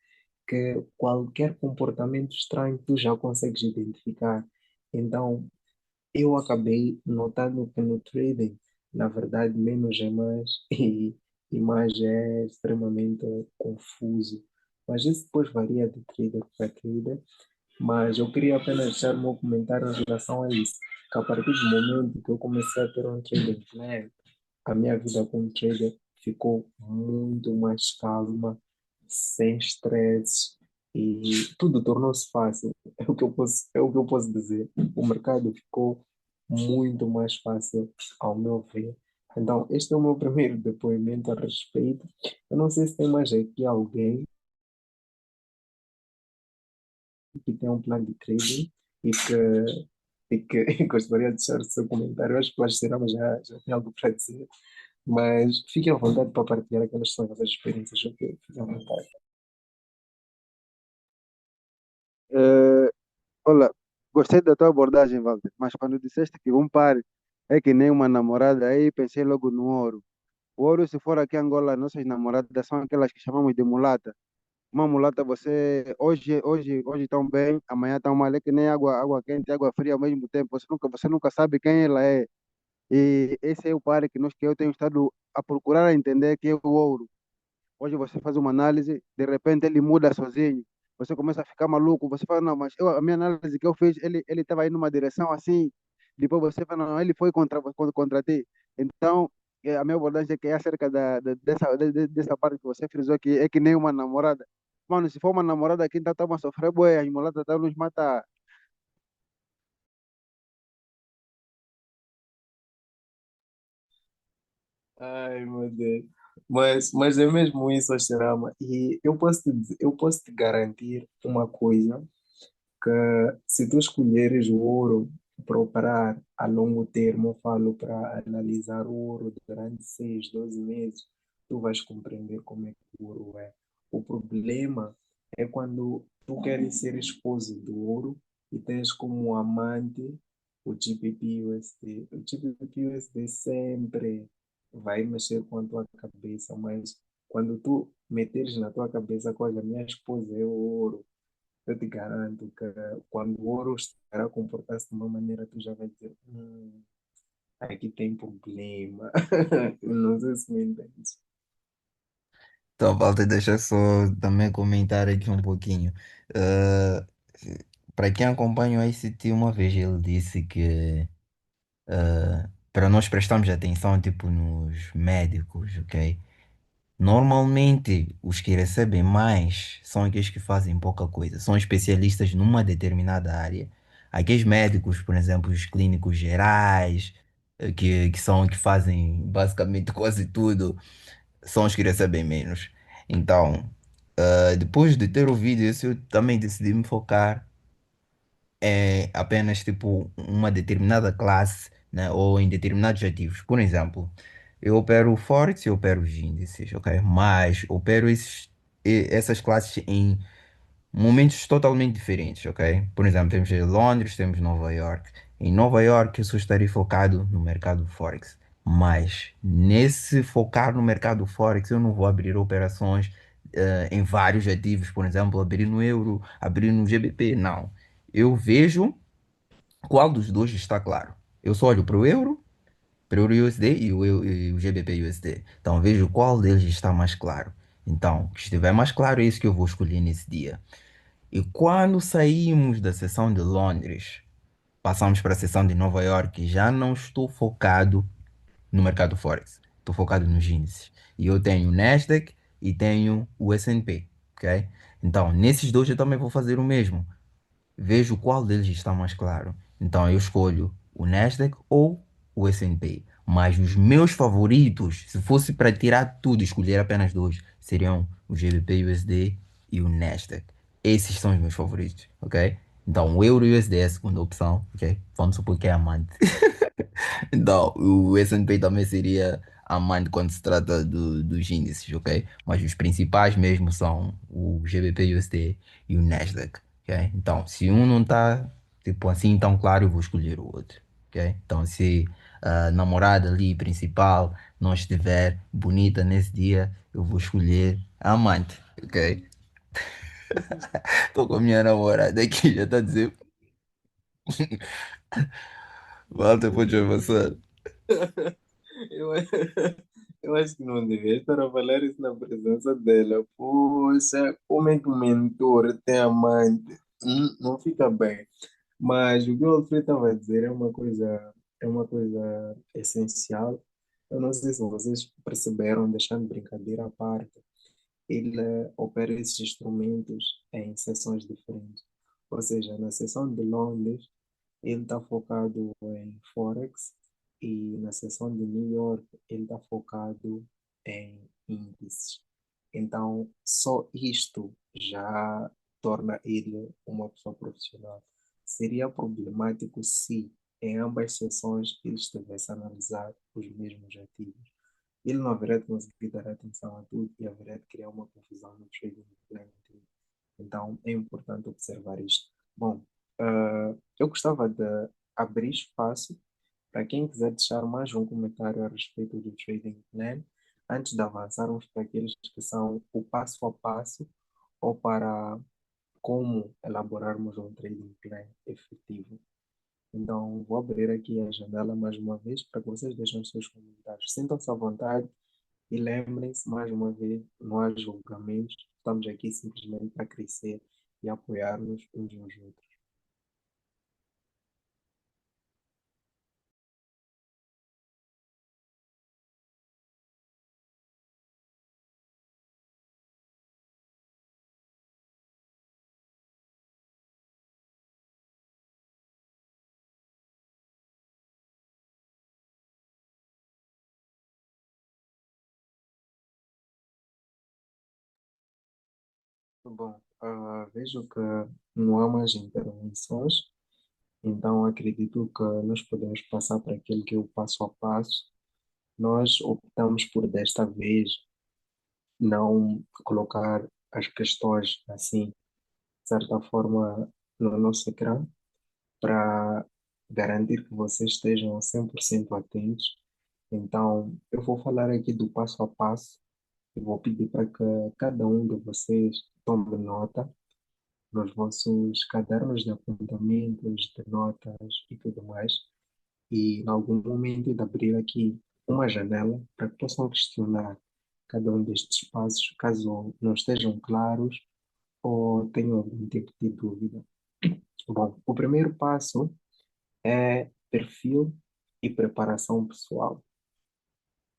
que qualquer comportamento estranho tu já consegues identificar. Então, eu acabei notando que no trading, na verdade, menos é mais e mais é extremamente confuso. Mas isso depois varia de trader para trader. Mas eu queria apenas deixar o meu comentário em relação a isso. Que a partir do momento que eu comecei a ter um trading plan, a minha vida como trader ficou muito mais calma, sem estresse e tudo tornou-se fácil. É o que eu posso dizer. O mercado ficou muito mais fácil, ao meu ver. Então, este é o meu primeiro depoimento a respeito. Eu não sei se tem mais aqui alguém que tem um plano de trading e que gostaria de deixar o seu comentário. Eu acho que o Serama já tem algo para dizer. Mas fique à vontade para partilhar aquelas são as vossas experiências. Ok? Fique à vontade. Eh, olha, gostei da tua abordagem, Walter, mas quando disseste que um par é que nem uma namorada, aí pensei logo no ouro. O ouro, se for aqui em Angola, nossas namoradas são aquelas que chamamos de mulata. Uma mulata, você hoje estão bem, amanhã estão mal, é que nem água quente e água fria ao mesmo tempo. Você nunca sabe quem ela é. E esse é o par que eu tenho estado a procurar entender que é o ouro. Hoje você faz uma análise, de repente ele muda sozinho. Você começa a ficar maluco. Você fala, não, mas a minha análise que eu fiz, ele estava indo numa direção assim. Depois você fala, não, ele foi contra ti. Então, a minha abordagem é que é acerca dessa parte que você frisou, que é que nem uma namorada. Mano, se for uma namorada aqui, então estamos a sofrer, boé, as mulatas estão nos matar. Ai, meu Deus. Mas é mesmo isso, Xerama. E eu posso te garantir uma coisa, que se tu escolheres o ouro para operar a longo termo, eu falo para analisar o ouro durante 6, 12 meses, tu vais compreender como é que o ouro é. O problema é quando tu queres ser esposo do ouro e tens como amante o GBP-USD. O GBP-USD sempre vai mexer com a tua cabeça, mas quando tu meteres na tua cabeça, olha, minha esposa é o ouro, eu te garanto que quando o ouro estará a comportar-se de uma maneira, tu já vai dizer, aqui tem problema. Eu não sei se me entende. Então, Walter, deixa só também comentar aqui um pouquinho. Eh, para quem acompanha o ICT, uma vez ele disse que para nós prestarmos atenção, tipo, nos médicos, ok? Normalmente, os que recebem mais são aqueles que fazem pouca coisa, são especialistas numa determinada área. Aqueles médicos, por exemplo, os clínicos gerais, que fazem basicamente quase tudo, são os que recebem menos. Então, depois de ter ouvido isso, eu também decidi me focar em apenas tipo uma determinada classe, né, ou em determinados ativos. Por exemplo, eu opero o Forex e opero os índices, ok? Mas opero essas classes em momentos totalmente diferentes, ok? Por exemplo, temos Londres, temos Nova York. Em Nova York, eu só estaria focado no mercado Forex. Mas nesse focar no mercado Forex, eu não vou abrir operações em vários ativos, por exemplo, abrir no euro, abrir no GBP. Não. Eu vejo qual dos dois está claro. Eu só olho para o Euro USD e o GBP USD. Então vejo qual deles está mais claro. Então, que estiver mais claro, é isso que eu vou escolher nesse dia. E quando saímos da seção de Londres, passamos para a seção de Nova York, já não estou focado no mercado Forex. Estou focado nos índices. E eu tenho o Nasdaq e tenho o S&P, ok? Então, nesses dois eu também vou fazer o mesmo. Vejo qual deles está mais claro. Então, eu escolho o Nasdaq ou o S&P. Mas os meus favoritos, se fosse para tirar tudo e escolher apenas dois, seriam o GBP USD e o Nasdaq. Esses são os meus favoritos, ok? Então, o Euro USD é a segunda opção, ok? Vamos supor que é amante. Então, o S&P também seria amante quando se trata dos índices, ok? Mas os principais mesmo são o GBP USD e o Nasdaq, ok? Então, se um não está, tipo assim, tão claro, eu vou escolher o outro, ok? Então, se a namorada ali principal não estiver bonita nesse dia, eu vou escolher a amante, ok? Estou com a minha namorada aqui, já está a dizer, Walter, pode avançar. Eu, eu acho que não devia estar a falar isso na presença dela. Poxa, como é que o mentor tem amante? Não fica bem. Mas o que o Alfredo estava a dizer é uma coisa essencial. Eu não sei se vocês perceberam, deixando brincadeira à parte, ele opera esses instrumentos em sessões diferentes. Ou seja, na sessão de Londres, ele está focado em Forex e na seção de New York ele está focado em índices. Então, só isto já torna ele uma pessoa profissional. Seria problemático se em ambas sessões ele estivesse a analisar os mesmos ativos. Ele não haveria de conseguir dar atenção a tudo e haveria de criar uma confusão no trading plan. Então, é importante observar isto. Bom, eu gostava de abrir espaço para quem quiser deixar mais um comentário a respeito do trading plan, antes de avançarmos para aqueles que são o passo a passo ou para como elaborarmos um trading plan efetivo. Então, vou abrir aqui a janela mais uma vez para que vocês deixem os seus comentários. Sintam-se à vontade e lembrem-se, mais uma vez, não há julgamentos, estamos aqui simplesmente para crescer e apoiar-nos uns aos outros. Bom, vejo que não há mais intervenções, então acredito que nós podemos passar para aquele que é o passo a passo. Nós optamos por desta vez não colocar as questões assim, de certa forma, no nosso ecrã, para garantir que vocês estejam 100% atentos. Então, eu vou falar aqui do passo a passo e vou pedir para que cada um de vocês tome nota nos vossos cadernos de apontamentos, de notas e tudo mais. e em algum momento de abrir aqui uma janela para que possam questionar cada um destes passos, caso não estejam claros ou tenham algum tipo de dúvida. Bom, o primeiro passo é perfil e preparação pessoal.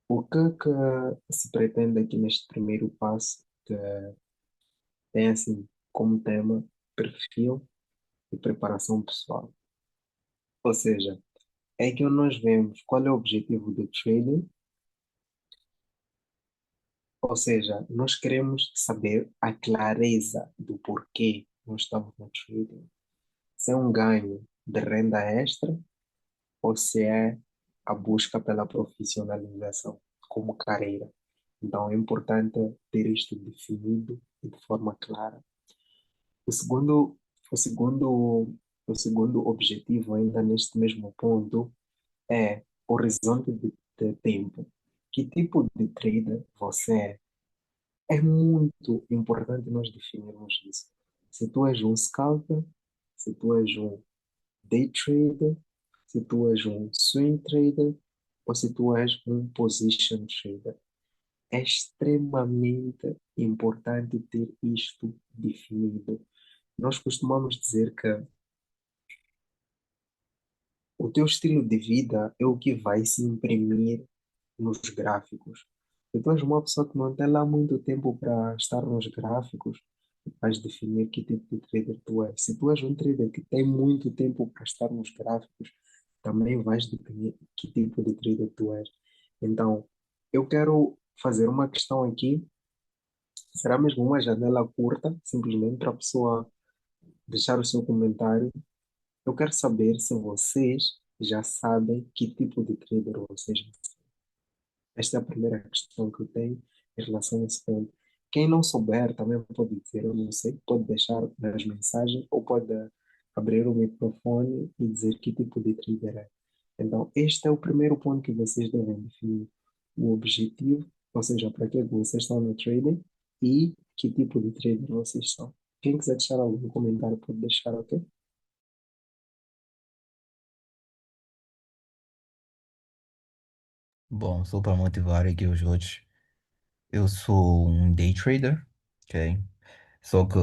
O que se pretende aqui neste primeiro passo tem assim como tema perfil e preparação pessoal. Ou seja, é que nós vemos qual é o objetivo do trading, ou seja, nós queremos saber a clareza do porquê nós estamos no trading. Se é um ganho de renda extra ou se é a busca pela profissionalização como carreira. Então é importante ter isto definido e de forma clara. O segundo, o segundo, o segundo objetivo, ainda neste mesmo ponto, é horizonte de tempo. Que tipo de trader você é? É muito importante nós definirmos isso. Se tu és um scalper, se tu és um day trader, se tu és um swing trader ou se tu és um position trader. É extremamente importante ter isto definido. Nós costumamos dizer que o teu estilo de vida é o que vai se imprimir nos gráficos. Se tu és uma pessoa que não tem lá muito tempo para estar nos gráficos, vais definir que tipo de trader tu és. Se tu és um trader que tem muito tempo para estar nos gráficos, também vais definir que tipo de trader tu és. Então, eu quero fazer uma questão aqui. Será mesmo uma janela curta, simplesmente para a pessoa deixar o seu comentário. Eu quero saber se vocês já sabem que tipo de trader vocês são. Esta é a primeira questão que eu tenho em relação a esse ponto. Quem não souber também pode dizer, eu não sei, pode deixar nas mensagens ou pode abrir o microfone e dizer que tipo de trader é. Então, este é o primeiro ponto que vocês devem definir. O objetivo, ou seja, para que vocês estão no trading e que tipo de trader vocês são. Quem quiser deixar algum comentário pode deixar, ok? Bom, só para motivar aqui os outros, eu sou um day trader, ok? Só que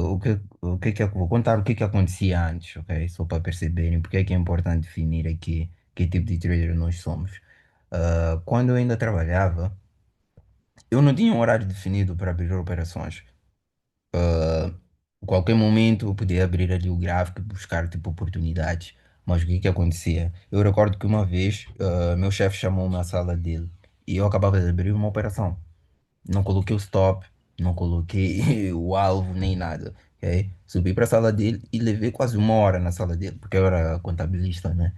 vou contar o que acontecia antes, ok? Só para perceberem porque é que é importante definir aqui que tipo de trader nós somos. Quando eu ainda trabalhava, eu não tinha um horário definido para abrir operações. A qualquer momento eu podia abrir ali o gráfico e buscar tipo oportunidades. Mas o que acontecia? Eu recordo que uma vez, meu chefe chamou-me à sala dele e eu acabava de abrir uma operação. Não coloquei o stop, não coloquei o alvo nem nada. Ok? Subi para a sala dele e levei quase uma hora na sala dele, porque eu era contabilista, né?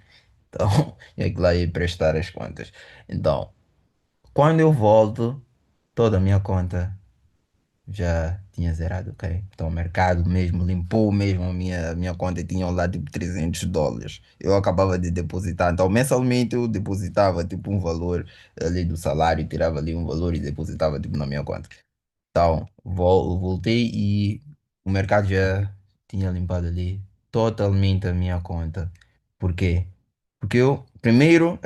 Então, é que lá ia prestar as contas. Então, quando eu volto, toda a minha conta já tinha zerado, ok? Então o mercado mesmo limpou mesmo a minha conta e tinha lá tipo US$ 300. Eu acabava de depositar, então mensalmente eu depositava tipo um valor ali do salário, tirava ali um valor e depositava tipo na minha conta. Então, voltei e o mercado já tinha limpado ali totalmente a minha conta. Por quê? Porque eu, primeiro,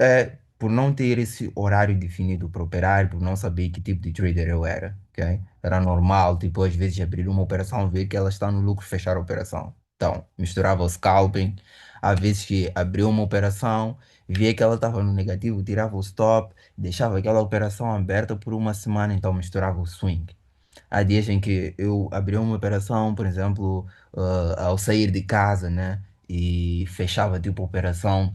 por não ter esse horário definido para operar, por não saber que tipo de trader eu era, ok? Era normal, tipo, às vezes abrir uma operação, ver que ela está no lucro, fechar a operação. Então, misturava o scalping, às vezes que abriu uma operação, via que ela estava no negativo, tirava o stop, deixava aquela operação aberta por uma semana, então misturava o swing. Há dias em que eu abri uma operação, por exemplo, ao sair de casa, né? E fechava tipo a operação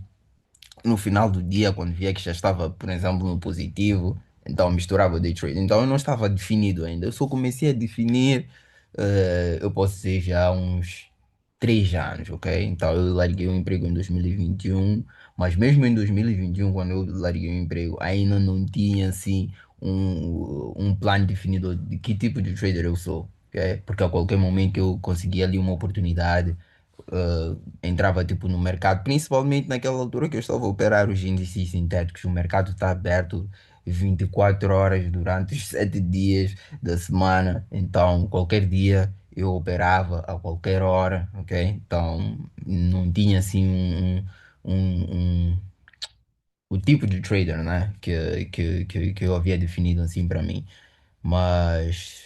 no final do dia, quando via que já estava, por exemplo, no positivo, então misturava o day trade. Então eu não estava definido ainda. Eu só comecei a definir, eu posso dizer, já há uns 3 anos, ok? Então eu larguei o emprego em 2021, mas mesmo em 2021, quando eu larguei o emprego, ainda não tinha assim um plano definido de que tipo de trader eu sou, ok? Porque a qualquer momento que eu conseguia ali uma oportunidade entrava tipo no mercado, principalmente naquela altura que eu estava a operar os índices sintéticos. O mercado está aberto 24 horas durante os 7 dias da semana, então qualquer dia eu operava a qualquer hora, ok? Então não tinha assim um, um, o tipo de trader, né? Que eu havia definido assim para mim. Mas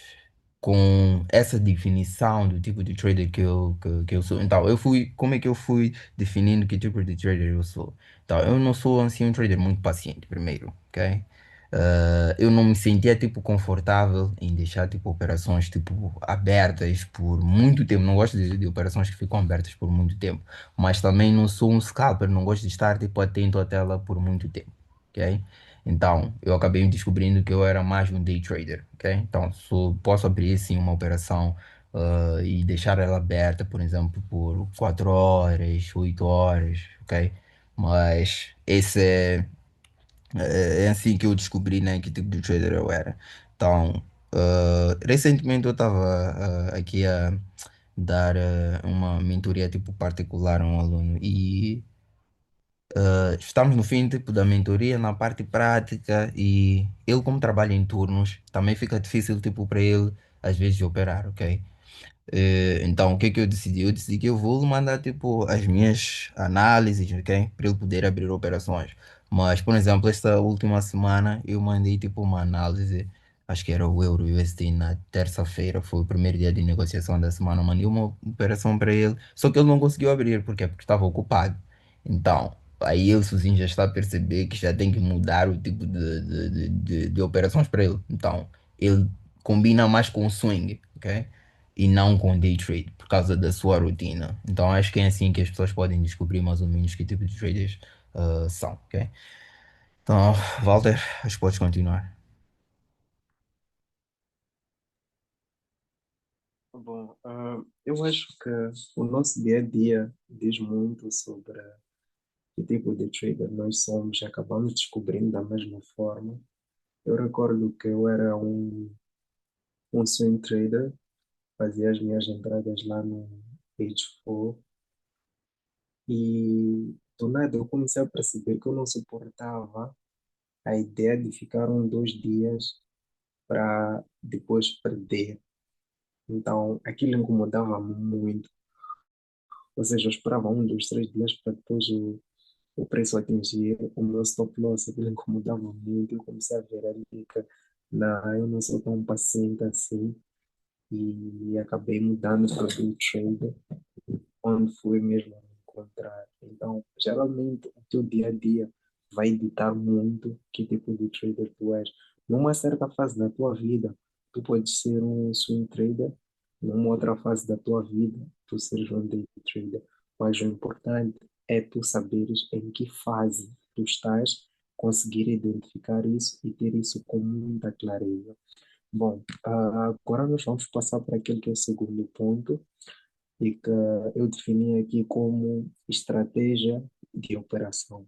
com essa definição do tipo de trader que eu sou, então eu fui, como é que eu fui definindo que tipo de trader eu sou? Então, eu não sou assim um trader muito paciente, primeiro, ok? Eu não me sentia tipo confortável em deixar tipo operações tipo abertas por muito tempo. Não gosto de operações que ficam abertas por muito tempo, mas também não sou um scalper, não gosto de estar tipo atento à tela por muito tempo, ok? Então, eu acabei descobrindo que eu era mais um day trader, ok? Então, posso abrir sim uma operação e deixar ela aberta, por exemplo, por 4 horas, 8 horas, ok? Mas é assim que eu descobri, né, que tipo de trader eu era. Então, recentemente eu estava aqui a dar uma mentoria tipo particular a um aluno e estamos no fim tipo, da mentoria, na parte prática, e ele, como trabalha em turnos, também fica difícil tipo, para ele, às vezes, operar, ok? Então, o que é que eu decidi? Eu decidi que eu vou mandar tipo as minhas análises, ok? Para ele poder abrir operações. Mas, por exemplo, esta última semana eu mandei tipo uma análise, acho que era o Euro USD na terça-feira, foi o primeiro dia de negociação da semana. Eu mandei uma operação para ele, só que ele não conseguiu abrir, por quê? Porque estava ocupado. Então, aí ele sozinho já está a perceber que já tem que mudar o tipo de operações para ele. Então, ele combina mais com o swing, ok? E não com day trade, por causa da sua rotina. Então acho que é assim que as pessoas podem descobrir mais ou menos que tipo de traders são, ok? Então, Walter, acho que podes continuar. Bom, eu acho que o nosso dia a dia diz muito sobre que tipo de trader nós somos e acabamos descobrindo da mesma forma. Eu recordo que eu era um swing trader, fazia as minhas entradas lá no H4 e do nada eu comecei a perceber que eu não suportava a ideia de ficar 2 dias para depois perder. Então aquilo incomodava muito. Ou seja, eu esperava 3 dias para depois o preço atingir o meu stop loss. Aquilo incomodava muito. Eu comecei a ver ali que não, eu não sou tão paciente assim e acabei mudando para o day trade, onde fui mesmo me encontrar. Então, geralmente, o teu dia a dia vai ditar muito que tipo de trader tu és. Numa certa fase da tua vida, tu podes ser um swing trader, numa outra fase da tua vida, tu seres um day trader. Mas o importante é tu saberes em que fase tu estás, conseguir identificar isso e ter isso com muita clareza. Bom, agora nós vamos passar para aquele que é o segundo ponto, e que eu defini aqui como estratégia de operação.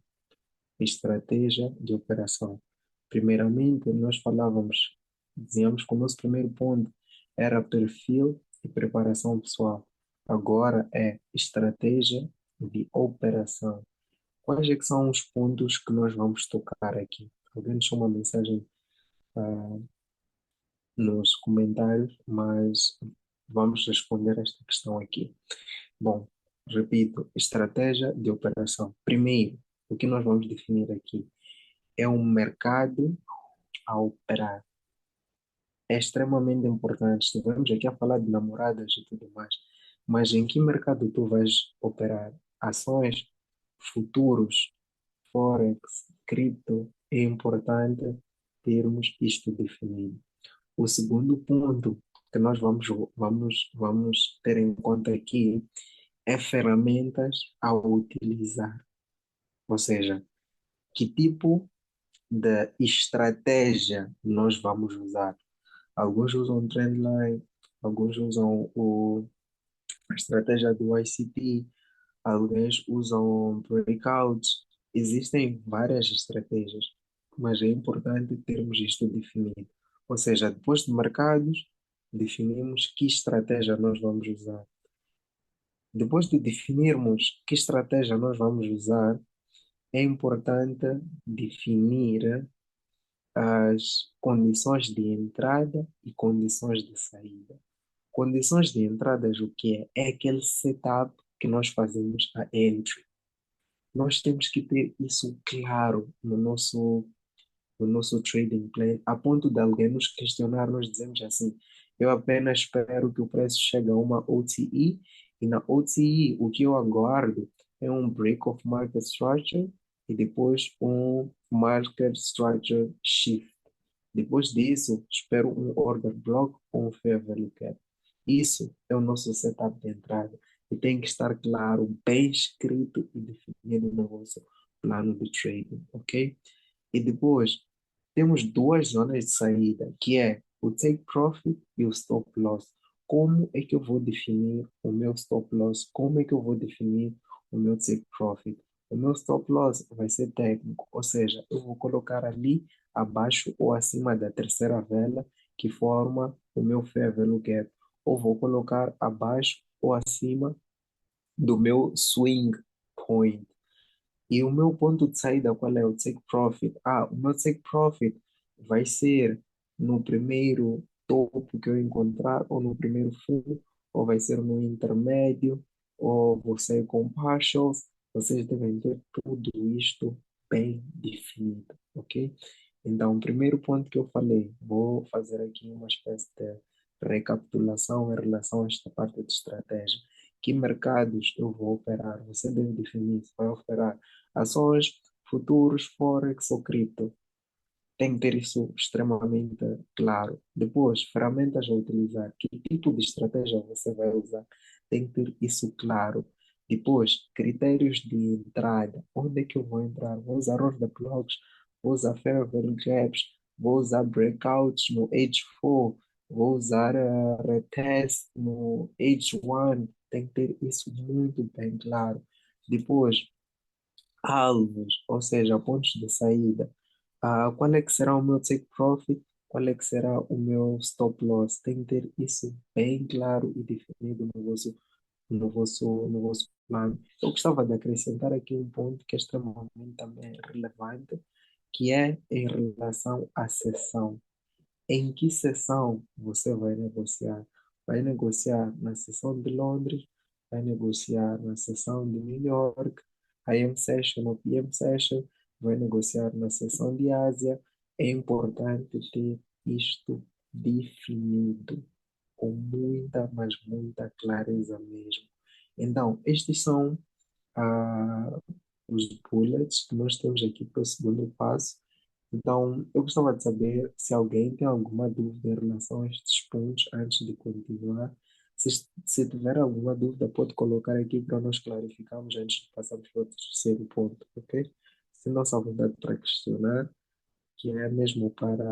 Estratégia de operação. Primeiramente, nós falávamos, dizíamos que o nosso primeiro ponto era perfil e preparação pessoal. Agora é estratégia de operação. Quais é que são os pontos que nós vamos tocar aqui? Alguém deixou uma mensagem nos comentários, mas vamos responder esta questão aqui. Bom, repito, estratégia de operação. Primeiro, o que nós vamos definir aqui é um mercado a operar. É extremamente importante. Estivemos aqui a falar de namoradas e tudo mais, mas em que mercado tu vais operar? Ações, futuros, forex, cripto. É importante termos isto definido. O segundo ponto que nós vamos ter em conta aqui é ferramentas a utilizar. Ou seja, que tipo de estratégia nós vamos usar. Alguns usam Trendline, alguns usam a estratégia do ICT, alguns usam breakouts. Existem várias estratégias, mas é importante termos isto definido. Ou seja, depois de mercados, definimos que estratégia nós vamos usar. Depois de definirmos que estratégia nós vamos usar, é importante definir as condições de entrada e condições de saída. Condições de entrada, o que é? É aquele setup que nós fazemos a entry. Nós temos que ter isso claro no nosso trading plan, a ponto de alguém nos questionar, nós dizemos assim, eu apenas espero que o preço chegue a uma OTE, e na OTE o que eu aguardo é um break of market structure e depois um market structure shift. Depois disso, espero um order block ou um fair value cap. Isso é o nosso setup de entrada e tem que estar claro, bem escrito e definido no nosso plano de trading, ok? E depois, temos duas zonas de saída, que é o take profit e o stop loss. Como é que eu vou definir o meu stop loss? Como é que eu vou definir o meu take profit? O meu stop loss vai ser técnico, ou seja, eu vou colocar ali abaixo ou acima da terceira vela que forma o meu fair value gap, ou vou colocar abaixo ou acima do meu swing point. E o meu ponto de saída, qual é? O take profit. O meu take profit vai ser no primeiro topo que eu encontrar, ou no primeiro fundo, ou vai ser no intermédio, ou vou sair com partials. Vocês devem ter tudo isto bem definido, ok? Então, o primeiro ponto que eu falei, vou fazer aqui uma espécie de recapitulação em relação a esta parte de estratégia. Que mercados eu vou operar? Você deve definir se vai operar ações, futuros, forex ou cripto. Tem que ter isso extremamente claro. Depois, ferramentas a utilizar. Que tipo de estratégia você vai usar? Tem que ter isso claro. Depois, critérios de entrada. Onde é que eu vou entrar? Vou usar order blocks, vou usar fair value gaps, vou usar breakouts no H4, vou usar retest no H1. Tem que ter isso muito bem claro. Depois, alvos, ou seja, pontos de saída. Qual é que será o meu take profit? Qual é que será o meu stop loss? Tem que ter isso bem claro e definido no vosso plano. Eu gostava de acrescentar aqui um ponto que é extremamente também relevante, que é em relação à sessão. Em que sessão você vai negociar? Vai negociar na sessão de Londres, vai negociar na sessão de New York, AM Session ou PM Session, vai negociar na sessão de Ásia. É importante ter isto definido com muita, mas muita clareza mesmo. Então, estes são ah, os bullets que nós temos aqui para o segundo passo. Então, eu gostava de saber se alguém tem alguma dúvida em relação a estes pontos antes de continuar. Se tiver alguma dúvida, pode colocar aqui para nós clarificarmos antes de passarmos para o terceiro ponto, ok? Se nossa vontade para questionar, que é mesmo para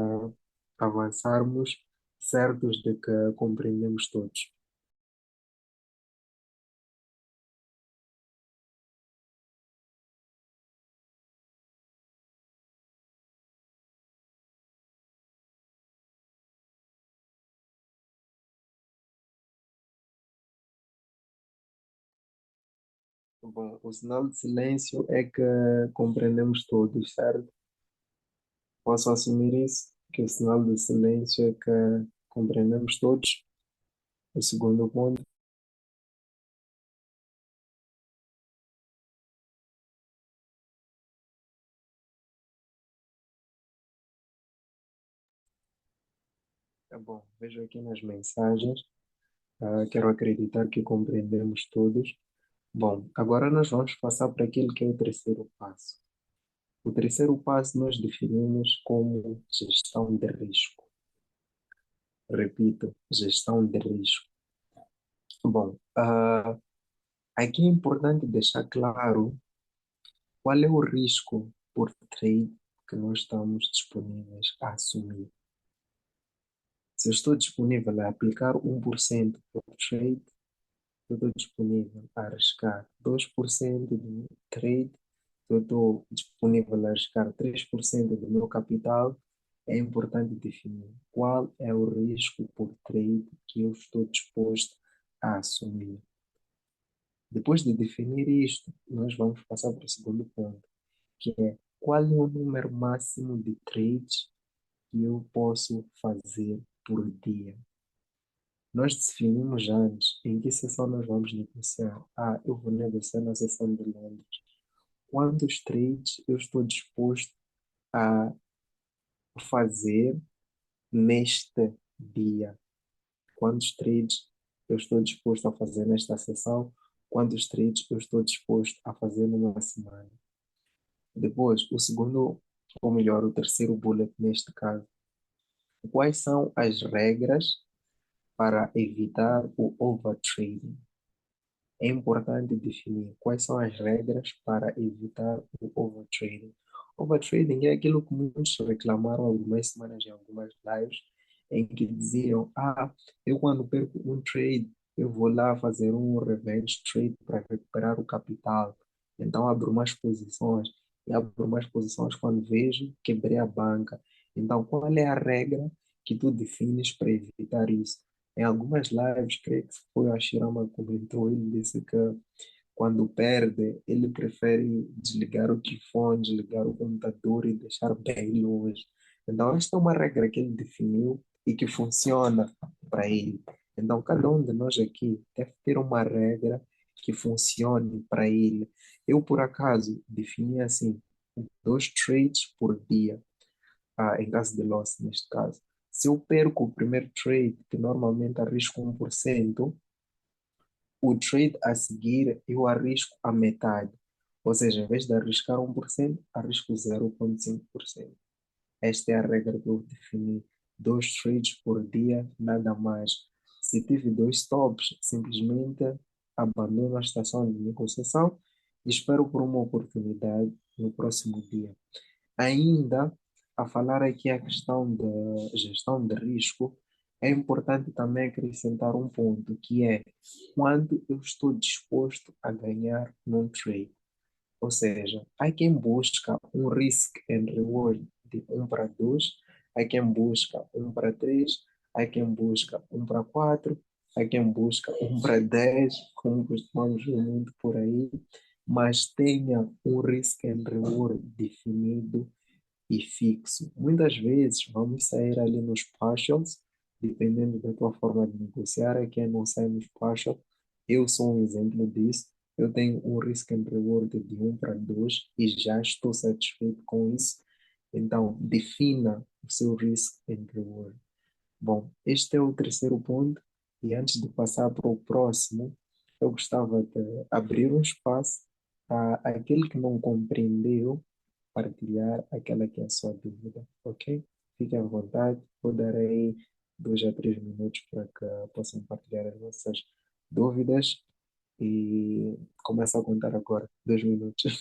avançarmos certos de que compreendemos todos. Bom, o sinal de silêncio é que compreendemos todos, certo? Posso assumir isso? Que o sinal de silêncio é que compreendemos todos? O segundo ponto. Tá bom, vejo aqui nas mensagens. Quero acreditar que compreendemos todos. Bom, agora nós vamos passar para aquilo que é o terceiro passo. O terceiro passo nós definimos como gestão de risco. Repito, gestão de risco. Bom, aqui é importante deixar claro qual é o risco por trade que nós estamos disponíveis a assumir. Se eu estou disponível a aplicar 1% por trade, eu estou disponível a arriscar 2% do trade, eu estou disponível a arriscar 3% do meu capital. É importante definir qual é o risco por trade que eu estou disposto a assumir. Depois de definir isto, nós vamos passar para o segundo ponto, que é qual é o número máximo de trades que eu posso fazer por dia. Nós definimos antes em que sessão nós vamos negociar. Eu vou negociar na sessão de Londres. quantos trades eu estou disposto a fazer neste dia? Quantos trades eu estou disposto a fazer nesta sessão? Quantos trades eu estou disposto a fazer numa semana? Depois, o segundo, ou melhor, o terceiro bullet neste caso. Quais são as regras para evitar o overtrading? É importante definir quais são as regras para evitar o overtrading. Overtrading é aquilo que muitos reclamaram há algumas semanas em algumas lives, em que diziam: eu quando perco um trade, eu vou lá fazer um revenge trade para recuperar o capital. Então abro mais posições, e abro mais posições quando vejo quebrei a banca. Então, qual é a regra que tu defines para evitar isso? Em algumas lives, creio que foi a Shirama que comentou, ele disse que quando perde, ele prefere desligar o telefone, desligar o computador e deixar bem longe. Então, esta é uma regra que ele definiu e que funciona para ele. Então, cada um de nós aqui deve ter uma regra que funcione para ele. Eu, por acaso, defini assim, 2 trades por dia, em caso de loss, neste caso. Se eu perco o primeiro trade, que normalmente arrisco 1%, o trade a seguir eu arrisco a metade. Ou seja, em vez de arriscar 1%, arrisco 0,5%. Esta é a regra que eu defini. 2 trades por dia, nada mais. Se tive 2 stops, simplesmente abandono a estação de negociação e espero por uma oportunidade no próximo dia. Ainda a falar aqui a questão da gestão de risco, é importante também acrescentar um ponto, que é quando eu estou disposto a ganhar num trade. Ou seja, há quem busca um risk and reward de 1 para 2, há quem busca 1 para 3, há quem busca 1 para 4, há quem busca 1 para 10, como costumamos ver muito por aí, mas tenha um risk and reward definido e fixo. Muitas vezes vamos sair ali nos partials, dependendo da tua forma de negociar, é quem não sai nos partials. Eu sou um exemplo disso. Eu tenho um risk and reward de 1 para 2 e já estou satisfeito com isso. Então, defina o seu risk and reward. Bom, este é o terceiro ponto. E antes de passar para o próximo, eu gostava de abrir um espaço a aquele que não compreendeu partilhar aquela que é a sua dúvida, ok? Fique à vontade, vou dar aí 2 a 3 minutos para que possam partilhar as vossas dúvidas e começa a contar agora, 2 minutos.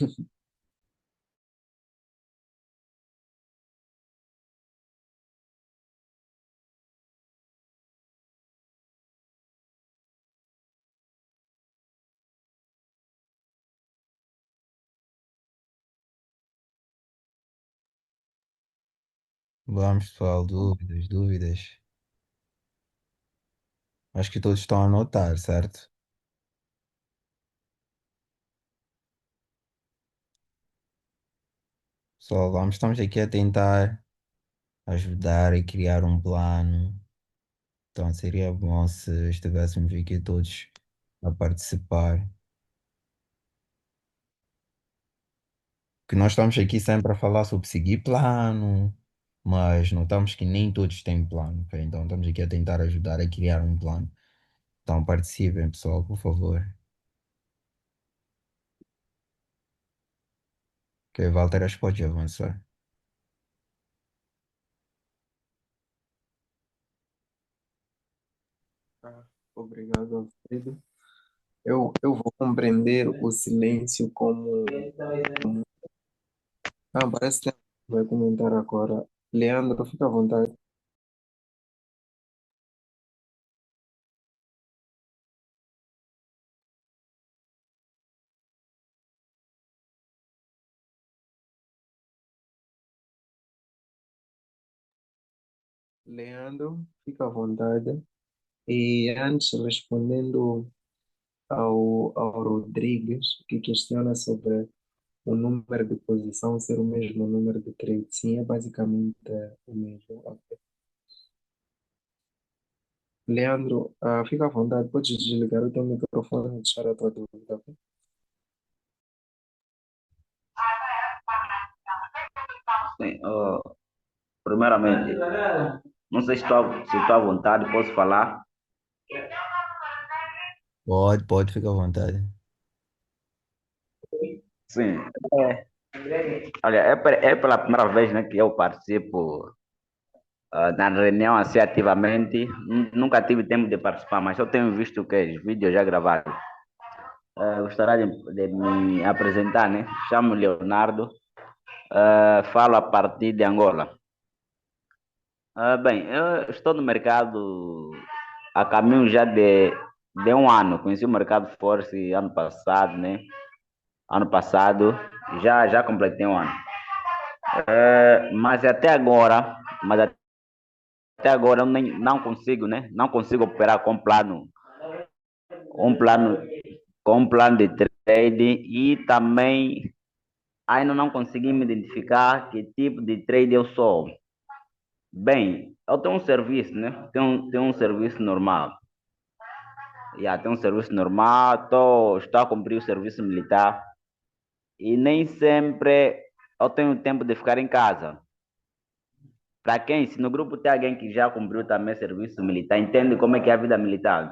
Vamos, pessoal, dúvidas, dúvidas. Acho que todos estão a anotar, certo? Pessoal, estamos aqui a tentar ajudar e criar um plano. Então seria bom se estivéssemos aqui todos a participar. Que nós estamos aqui sempre a falar sobre seguir plano, mas notamos que nem todos têm plano, ok? Então estamos aqui a tentar ajudar a criar um plano. Então participem, pessoal, por favor. Ok, Walter, acho que pode avançar. Obrigado, Alfredo. Eu vou compreender o silêncio como. Parece que vai comentar agora. Leandro, fica à vontade. Leandro, fica à vontade. E antes, respondendo ao Rodrigues, que questiona sobre o número de posição ser o mesmo número de trade. Sim, é basicamente o mesmo. Ok. Leandro, fica à vontade, podes desligar o teu microfone e deixar a tua dúvida, ok? Sim, primeiramente, não sei se estou à vontade, posso falar? Pode ficar à vontade. Sim. Olha, é pela primeira vez, né, que eu participo na reunião assim ativamente. Nunca tive tempo de participar, mas eu tenho visto que os vídeos já gravados. Gostaria de me apresentar, né? Chamo Leonardo, falo a partir de Angola. Bem, eu estou no mercado a caminho já de um ano. Conheci o mercado Force ano passado, né? Ano passado, já completei um ano. Mas até agora eu não consigo, né? Não consigo operar um plano, com um plano de trade e também ainda não consegui me identificar que tipo de trade eu sou. Bem, eu tenho um serviço, né? Tenho um serviço normal. Tenho um serviço normal, estou a cumprir o serviço militar e nem sempre eu tenho tempo de ficar em casa. Para quem, se no grupo tem alguém que já cumpriu também serviço militar, entende como é que é a vida militar.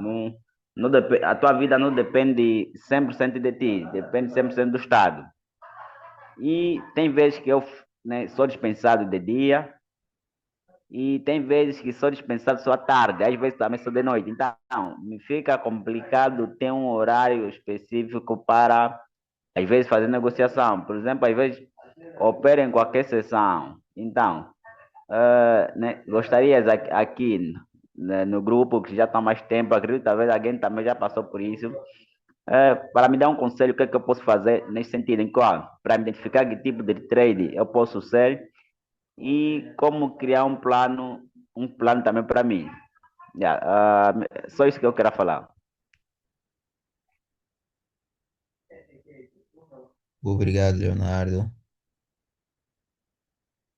A tua vida não depende 100% de ti, depende 100% do Estado. E tem vezes que eu, né, sou dispensado de dia e tem vezes que sou dispensado só à tarde, às vezes também sou de noite. Então, me fica complicado ter um horário específico para, às vezes, fazer negociação. Por exemplo, às vezes, opero em qualquer sessão. Então, né, gostarias aqui, né, no grupo que já está há mais tempo, acredito que talvez alguém também já passou por isso, para me dar um conselho, o que é que eu posso fazer nesse sentido, em qual, para me identificar que tipo de trade eu posso ser e como criar um plano também para mim. Só isso que eu quero falar. Obrigado, Leonardo.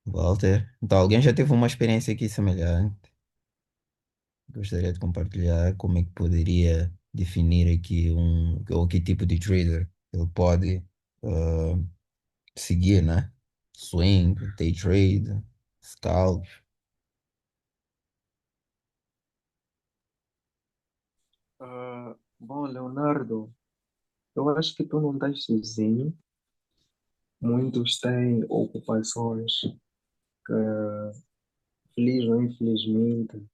Walter. Então, alguém já teve uma experiência aqui semelhante? Gostaria de compartilhar como é que poderia definir aqui ou que tipo de trader ele pode ah, seguir, né? Swing, day trade, scalp. Bom, Leonardo, eu acho que tu não estás sozinho. Muitos têm ocupações que, feliz ou infelizmente,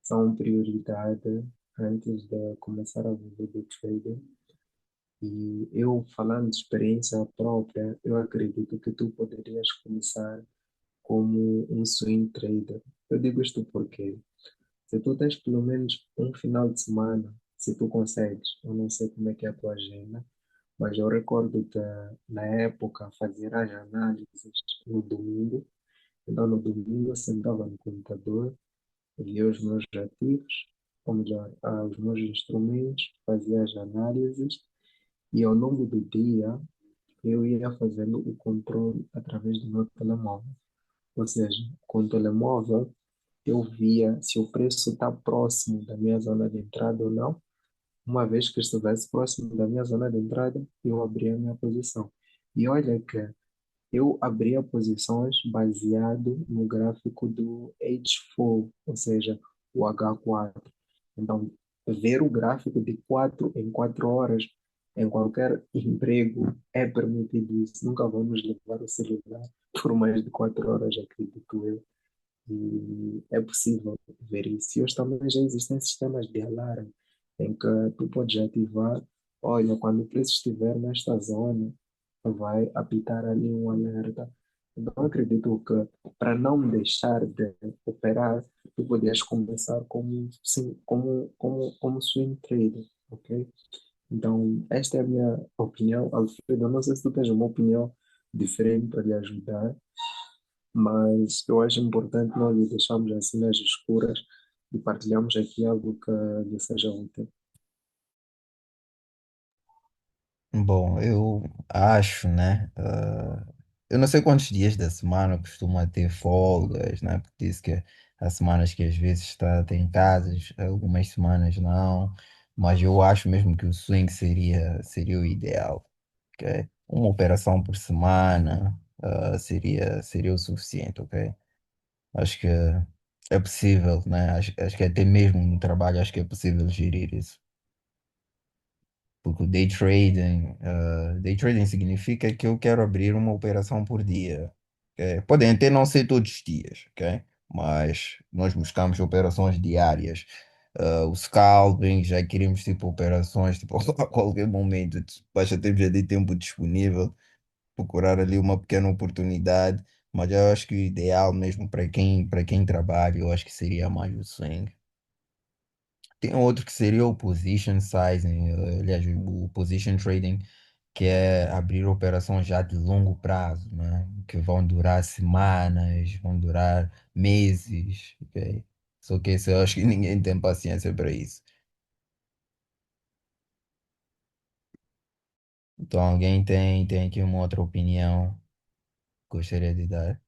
são prioridade antes de começar a viver do trading. E eu, falando de experiência própria, eu acredito que tu poderias começar como um swing trader. Eu digo isto porque se tu tens pelo menos um final de semana, se tu consegues, eu não sei como é que é a tua agenda, mas eu recordo que na época fazia as análises no domingo. Então no domingo eu sentava no computador, via os meus ativos, ou melhor, os meus instrumentos, fazia as análises e ao longo do dia eu ia fazendo o controle através do meu telemóvel. Ou seja, com o telemóvel eu via se o preço está próximo da minha zona de entrada ou não. Uma vez que estivesse próximo da minha zona de entrada, eu abria a minha posição. E olha que eu abria posições baseado no gráfico do H4, ou seja, o H4. Então, ver o gráfico de 4 em 4 horas em qualquer emprego é permitido isso. Nunca vamos levar o celular por mais de 4 horas, acredito eu. E é possível ver isso. E hoje também já existem sistemas de alarme em que tu podes ativar, olha, quando o preço estiver nesta zona, vai apitar ali um alerta. Então, acredito que para não deixar de operar, tu podias começar como, sim, como swing trader, ok? Então, esta é a minha opinião. Alfredo, eu não sei se tu tens uma opinião diferente para lhe ajudar, mas eu acho importante nós lhe deixarmos assim nas escuras e partilhamos aqui algo que lhe seja útil. Bom, eu acho, né? Eu não sei quantos dias da semana costuma ter folgas, né? Porque diz que há semanas que às vezes tem casas, algumas semanas não. Mas eu acho mesmo que o swing seria o ideal, ok? Uma operação por semana, seria o suficiente, ok? Acho que é possível, né? Acho que até mesmo no trabalho acho que é possível gerir isso. Porque o day trading significa que eu quero abrir uma operação por dia. Ok? Podem até não ser todos os dias, ok? Mas nós buscamos operações diárias. O scalping, já queremos tipo operações tipo, a qualquer momento. Basta termos ali tempo disponível, procurar ali uma pequena oportunidade. Mas eu acho que o ideal mesmo para quem trabalha, eu acho que seria mais o swing. Tem outro que seria o position sizing, aliás, o position trading, que é abrir operações já de longo prazo, né? Que vão durar semanas, vão durar meses, ok? Só que isso eu acho que ninguém tem paciência para isso. Então alguém tem aqui uma outra opinião que gostaria de dar?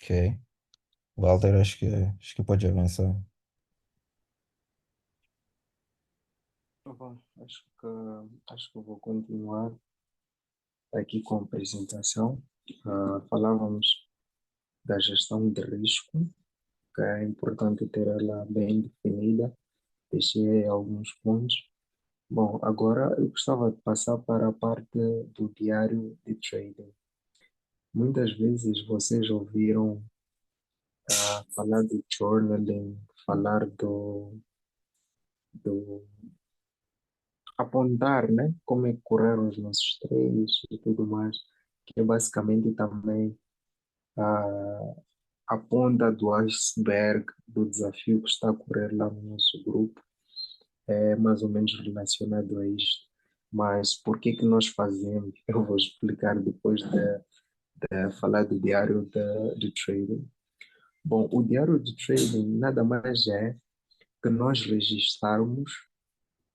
Ok. Walter, acho que pode avançar. Tá bom, acho que eu vou continuar aqui com a apresentação. Falávamos da gestão de risco, que é importante ter ela bem definida. Deixei alguns pontos. Bom, agora eu gostava de passar para a parte do diário de trading. Muitas vezes vocês ouviram falar do journaling, falar do apontar, né? Como é que correram os nossos trades e tudo mais, que é basicamente também a, a ponta do iceberg do desafio que está a correr lá no nosso grupo. É mais ou menos relacionado a isto. Mas por que que nós fazemos? Eu vou explicar depois de falar do diário de trading. Bom, o diário de trading nada mais é que nós registrarmos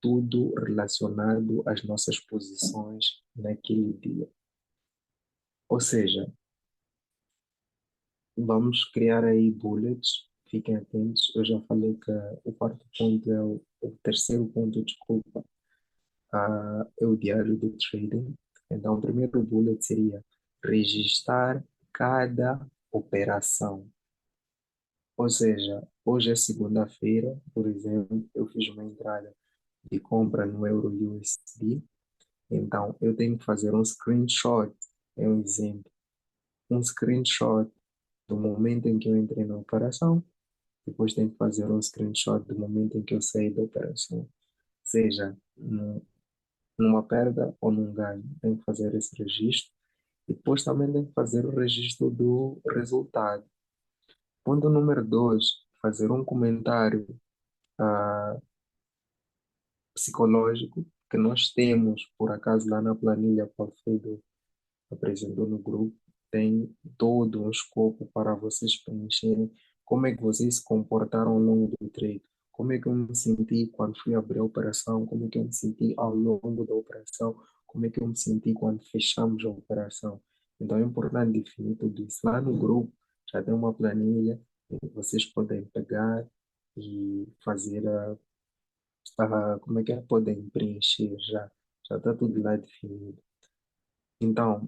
tudo relacionado às nossas posições naquele dia. Ou seja, vamos criar aí bullets, fiquem atentos. Eu já falei que o quarto ponto o terceiro ponto, desculpa, é o diário do trading. Então, o primeiro bullet seria registrar cada operação. Ou seja, hoje é segunda-feira, por exemplo, eu fiz uma entrada de compra no Euro USD, então eu tenho que fazer um screenshot, é um exemplo, um screenshot do momento em que eu entrei na operação, depois tenho que fazer um screenshot do momento em que eu saí da operação, seja numa perda ou num ganho, tenho que fazer esse registro e depois também tenho que fazer o registro do resultado. Ponto número dois, fazer um comentário ah, psicológico que nós temos, por acaso, lá na planilha que o Alfredo apresentou no grupo, tem todo um escopo para vocês preencherem como é que vocês se comportaram ao longo do trade, como é que eu me senti quando fui abrir a operação, como é que eu me senti ao longo da operação, como é que eu me senti quando fechamos a operação. Então é importante definir tudo isso. Lá no grupo já tem uma planilha que vocês podem pegar e fazer como é que é? Podem preencher já está tudo lá definido. Então,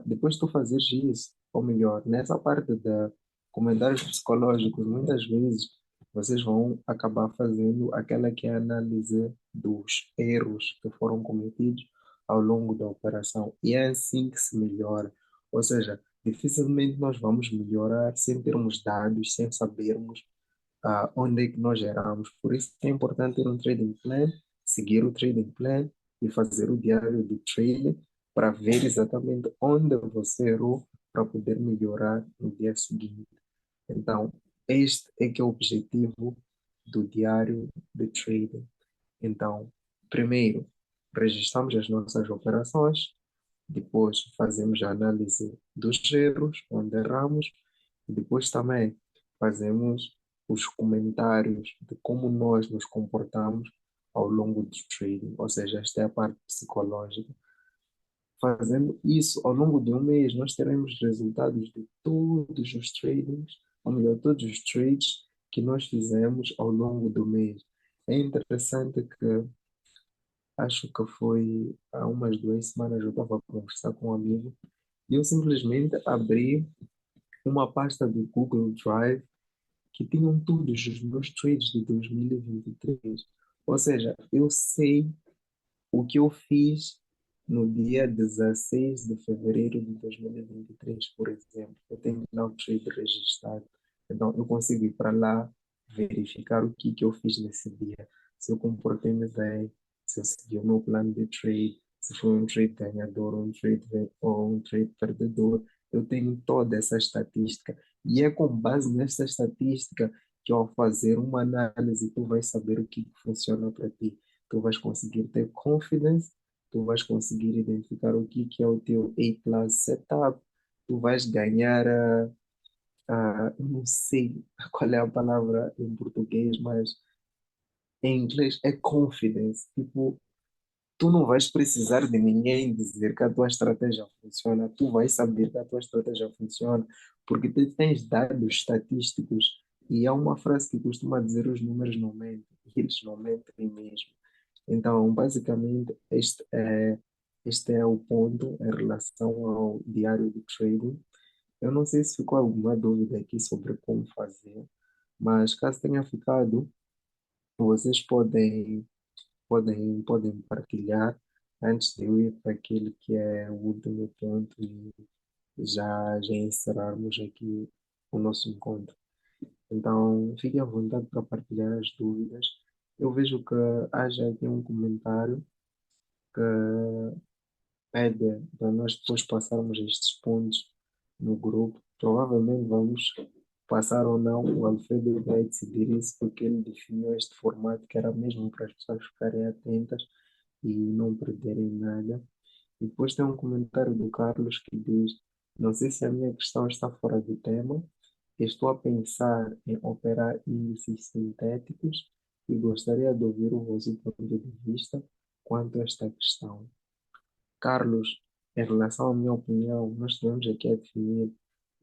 depois de tu fazeres isso, ou melhor, nessa parte da comentários psicológicos, muitas vezes vocês vão acabar fazendo aquela que é a análise dos erros que foram cometidos ao longo da operação. E é assim que se melhora. Ou seja, dificilmente nós vamos melhorar sem termos dados, sem sabermos onde é que nós geramos. Por isso é importante ter um trading plan, seguir o trading plan e fazer o diário do trading para ver exatamente onde você errou para poder melhorar no dia seguinte. Então, este é que é o objetivo do diário de trading. Então, primeiro, registramos as nossas operações, depois fazemos a análise dos erros, onde erramos, e depois também fazemos os comentários de como nós nos comportamos ao longo do trading, ou seja, esta é a parte psicológica. Fazendo isso ao longo de um mês, nós teremos resultados de todos os tradings, ou melhor, todos os trades que nós fizemos ao longo do mês. É interessante que acho que foi há umas 2 semanas eu estava a conversar com um amigo e eu simplesmente abri uma pasta do Google Drive que tinham todos os meus trades de 2023. Ou seja, eu sei o que eu fiz no dia 16 de fevereiro de 2023, por exemplo. Eu tenho lá o trade registrado. Então, eu consigo ir para lá, verificar o que eu fiz nesse dia. Se eu comportei-me bem, se eu segui o meu plano de trade, se foi um trade ganhador ou um trade perdedor. Eu tenho toda essa estatística. E é com base nessa estatística que, ao fazer uma análise, tu vais saber o que funciona para ti. Tu vais conseguir ter confidence, tu vais conseguir identificar o que é o teu A-class setup, tu vais ganhar eu não sei qual é a palavra em português, mas em inglês é confidence. Tipo, tu não vais precisar de ninguém dizer que a tua estratégia funciona, tu vais saber que a tua estratégia funciona, porque tu tens dados estatísticos e há uma frase que costuma dizer os números não mentem, e eles não mentem mesmo. Então, basicamente, este é o ponto em relação ao diário de trading. Eu não sei se ficou alguma dúvida aqui sobre como fazer, mas caso tenha ficado, vocês podem partilhar antes de eu ir para aquele que é o último ponto e já encerrarmos aqui o nosso encontro. Então, fiquem à vontade para partilhar as dúvidas. Eu vejo que haja aqui um comentário que pede para nós depois passarmos estes pontos no grupo. Provavelmente vamos passar ou não. O Alfredo vai decidir isso porque ele definiu este formato que era mesmo para as pessoas ficarem atentas e não perderem nada. E depois tem um comentário do Carlos que diz: Não sei se a minha questão está fora do tema. Estou a pensar em operar índices sintéticos e gostaria de ouvir o vosso ponto de vista quanto a esta questão. Carlos, em relação à minha opinião, nós estivemos aqui a definir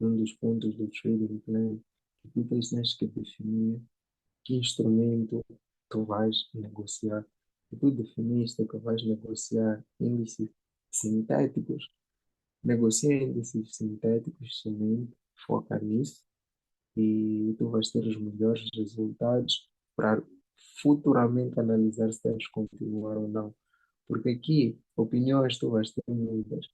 um dos pontos do trading plan que tu tens que definir que instrumento tu vais negociar. E tu definiste que vais negociar índices sintéticos, negocia índices sintéticos somente, foca nisso e tu vais ter os melhores resultados para futuramente analisar se deves continuar ou não. Porque aqui, opiniões tu vais ter muitas.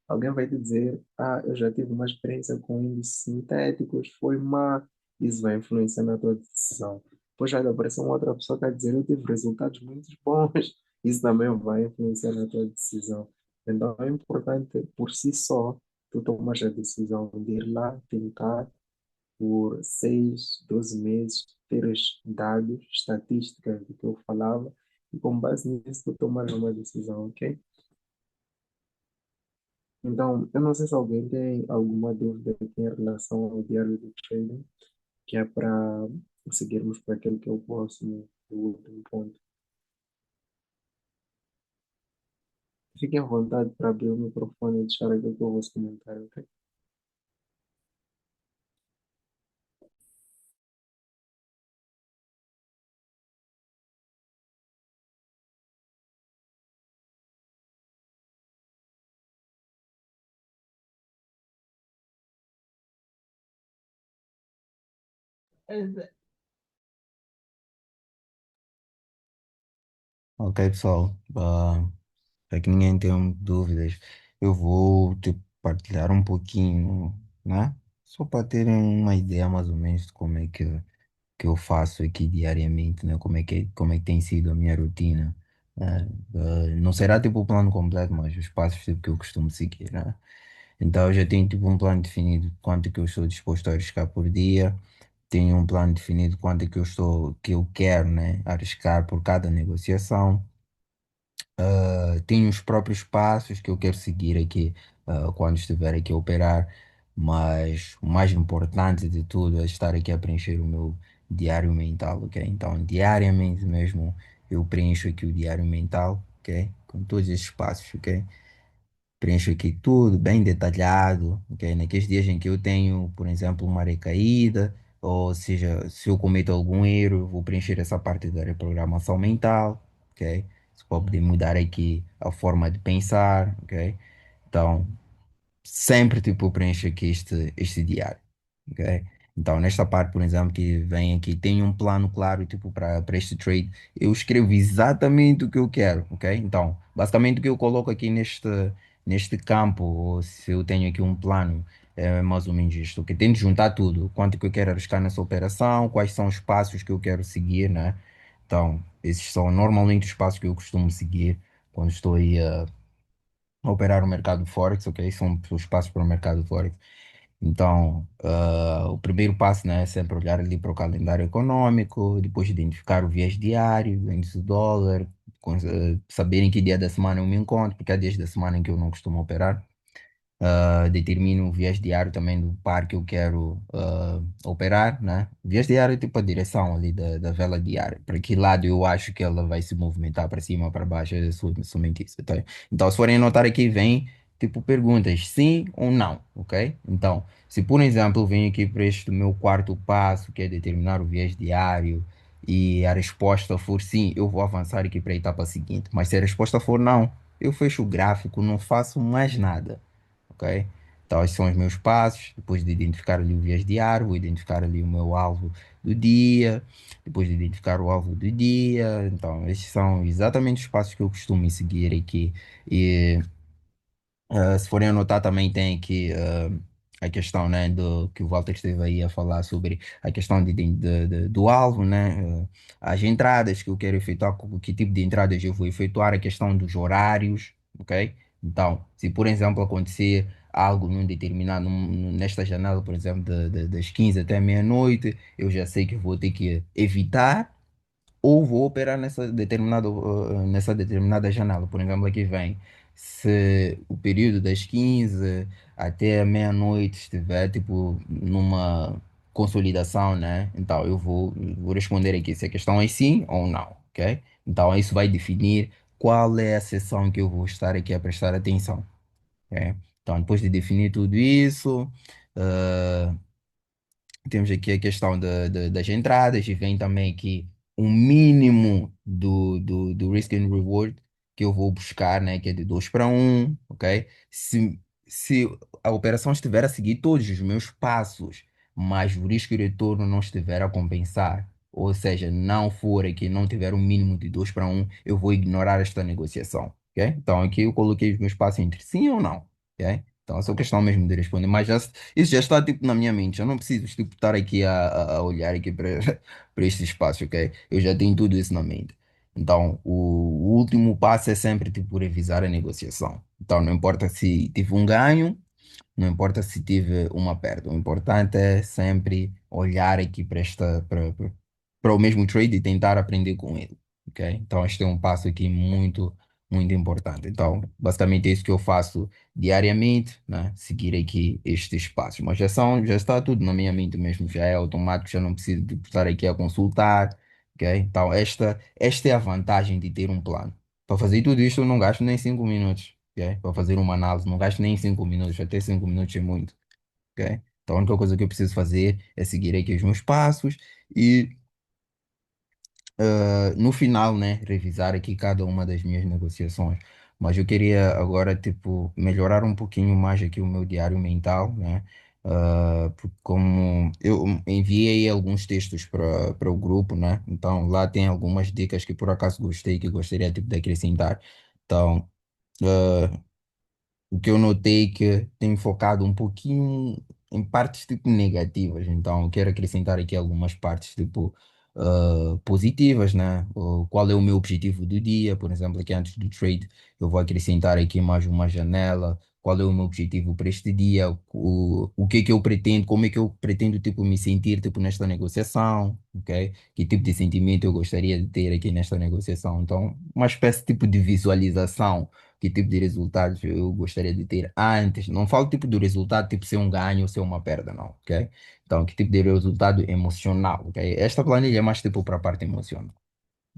Alguém vai te dizer, eu já tive uma experiência com índices sintéticos, foi má, isso vai influenciar na tua decisão. Depois vai aparecer uma outra pessoa que vai dizer, eu tive resultados muito bons, isso também vai influenciar na tua decisão. Então é importante, por si só, tu tomas a decisão de ir lá, tentar, por 6, 12 meses, ter os dados, estatísticas do que eu falava, e com base nisso tu tomar uma decisão, ok? Então, eu não sei se alguém tem alguma dúvida aqui em relação ao diário do trading, que é para seguirmos para aquele que é o próximo, o último ponto. Fiquem à vontade para abrir o microfone e deixar aqui o vosso comentário, ok? Ok, pessoal. Para que ninguém tenha dúvidas, eu vou partilhar um pouquinho, né? Só para terem uma ideia mais ou menos de como é que eu faço aqui diariamente, né? Como é que tem sido a minha rotina, né? Não será tipo o plano completo, mas os passos tipo, que eu costumo seguir, né? Então eu já tenho tipo um plano definido de quanto que eu estou disposto a arriscar por dia, tenho um plano definido de quanto é que eu quero, né? Arriscar por cada negociação. Tenho os próprios passos que eu quero seguir aqui, quando estiver aqui a operar, mas o mais importante de tudo é estar aqui a preencher o meu diário mental, ok? Então, diariamente mesmo, eu preencho aqui o diário mental, ok? Com todos esses passos, ok? Preencho aqui tudo bem detalhado, ok? Naqueles dias em que eu tenho, por exemplo, uma recaída, ou seja, se eu cometo algum erro, eu vou preencher essa parte da reprogramação mental, ok? Isso pode mudar aqui a forma de pensar, ok? Então, sempre tipo preencho aqui este diário, ok? Então, nesta parte, por exemplo, que vem aqui, tem um plano claro, tipo, para este trade, eu escrevo exatamente o que eu quero, ok? Então, basicamente o que eu coloco aqui neste campo, ou se eu tenho aqui um plano, é mais ou menos isto, que tento juntar tudo, quanto que eu quero arriscar nessa operação, quais são os passos que eu quero seguir, né? Então, esses são normalmente os passos que eu costumo seguir quando estou aí a operar o mercado Forex, ok? São os passos para o mercado Forex. Então, o primeiro passo, né, é sempre olhar ali para o calendário econômico, depois identificar o viés diário, o índice do dólar, saber em que dia da semana eu me encontro, porque há dias da semana em que eu não costumo operar. Determino o viés diário também do par que eu quero operar, né? O viés diário é tipo a direção ali da vela diária, para que lado eu acho que ela vai se movimentar, para cima ou para baixo, é somente isso. Então, se forem notar aqui, vem tipo perguntas, sim ou não, ok? Então, se por exemplo eu venho aqui para este meu quarto passo, que é determinar o viés diário, e a resposta for sim, eu vou avançar aqui para a etapa seguinte, mas se a resposta for não, eu fecho o gráfico, não faço mais nada, ok? Então, esses são os meus passos. Depois de identificar ali o viés diário, vou identificar ali o meu alvo do dia. Depois de identificar o alvo do dia. Então, esses são exatamente os passos que eu costumo seguir aqui. E se forem anotar, também tem aqui a questão, né, do que o Walter esteve aí a falar sobre a questão do alvo, né, as entradas que eu quero efetuar, que tipo de entradas eu vou efetuar, a questão dos horários, ok? Então, se por exemplo acontecer algo num determinado, nesta janela, por exemplo, das 15 até meia-noite, eu já sei que vou ter que evitar ou vou operar nessa determinada janela. Por exemplo, aqui vem, se o período das 15 até a meia-noite estiver tipo numa consolidação, né? Então vou responder aqui se a questão é sim ou não, ok? Então isso vai definir qual é a sessão que eu vou estar aqui a prestar atenção, ok? Então depois de definir tudo isso, ah, temos aqui a questão das entradas e vem também aqui um mínimo do risk and reward que eu vou buscar, né, que é de 2 para 1, ok? Se a operação estiver a seguir todos os meus passos, mas o risco e retorno não estiver a compensar, ou seja, não for aqui, não tiver um mínimo de 2 para 1, eu vou ignorar esta negociação, ok? Então aqui eu coloquei os meus passos entre sim ou não, ok? Então, é só questão mesmo de responder, mas isso já está tipo na minha mente. Eu não preciso tipo, estar aqui a olhar aqui para para este espaço, ok? Eu já tenho tudo isso na mente. Então, o último passo é sempre tipo revisar a negociação. Então, não importa se tive um ganho, não importa se tive uma perda. O importante é sempre olhar aqui para o mesmo trade e tentar aprender com ele, ok? Então, este é um passo aqui muito, muito importante. Então, basicamente é isso que eu faço diariamente, né? Seguir aqui estes passos. Mas já está tudo na minha mente mesmo, já é automático, já não preciso de estar aqui a consultar, ok? Então, esta é a vantagem de ter um plano. Para fazer tudo isto, eu não gasto nem 5 minutos, ok? Para fazer uma análise, não gasto nem 5 minutos, até 5 minutos é muito, ok? Então, a única coisa que eu preciso fazer é seguir aqui os meus passos e no final, né, revisar aqui cada uma das minhas negociações. Mas eu queria agora, tipo, melhorar um pouquinho mais aqui o meu diário mental, né? Porque como eu enviei alguns textos para o grupo, né? Então lá tem algumas dicas que por acaso gostei, que gostaria, tipo, de acrescentar. Então, ah, o que eu notei que tem focado um pouquinho em partes tipo negativas, então eu quero acrescentar aqui algumas partes tipo positivas, né? Qual é o meu objetivo do dia, por exemplo, aqui antes do trade, eu vou acrescentar aqui mais uma janela. Qual é o meu objetivo para este dia? O que é que eu pretendo? Como é que eu pretendo tipo me sentir tipo nesta negociação, ok? Que tipo de sentimento eu gostaria de ter aqui nesta negociação? Então, uma espécie tipo de visualização, que tipo de resultados eu gostaria de ter antes. Não falo tipo do resultado, tipo ser um ganho ou ser uma perda, não, ok? Então, que tipo de resultado emocional, ok? Esta planilha é mais tipo para a parte emocional,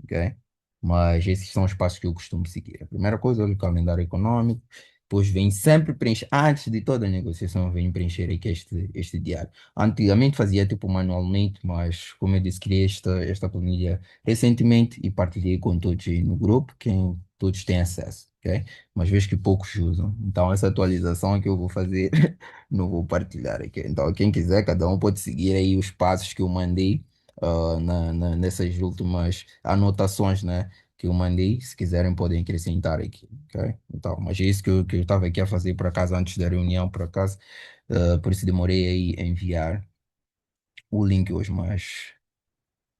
ok? Mas esses são os passos que eu costumo seguir. A primeira coisa, olho o calendário econômico. Depois vem sempre preencher, antes de toda a negociação, vem preencher aqui este diário. Antigamente fazia tipo manualmente, mas como eu disse, criei esta planilha recentemente e partilhei com todos aí no grupo, quem todos têm acesso, ok? Mas vejo que poucos usam. Então essa atualização é que eu vou fazer, não vou partilhar aqui. Então quem quiser, cada um pode seguir aí os passos que eu mandei nessas últimas anotações, né? Que eu mandei, se quiserem podem acrescentar aqui, ok? Então, mas é isso que eu estava aqui a fazer por acaso antes da reunião, por acaso, por isso demorei aí a enviar o link hoje, mas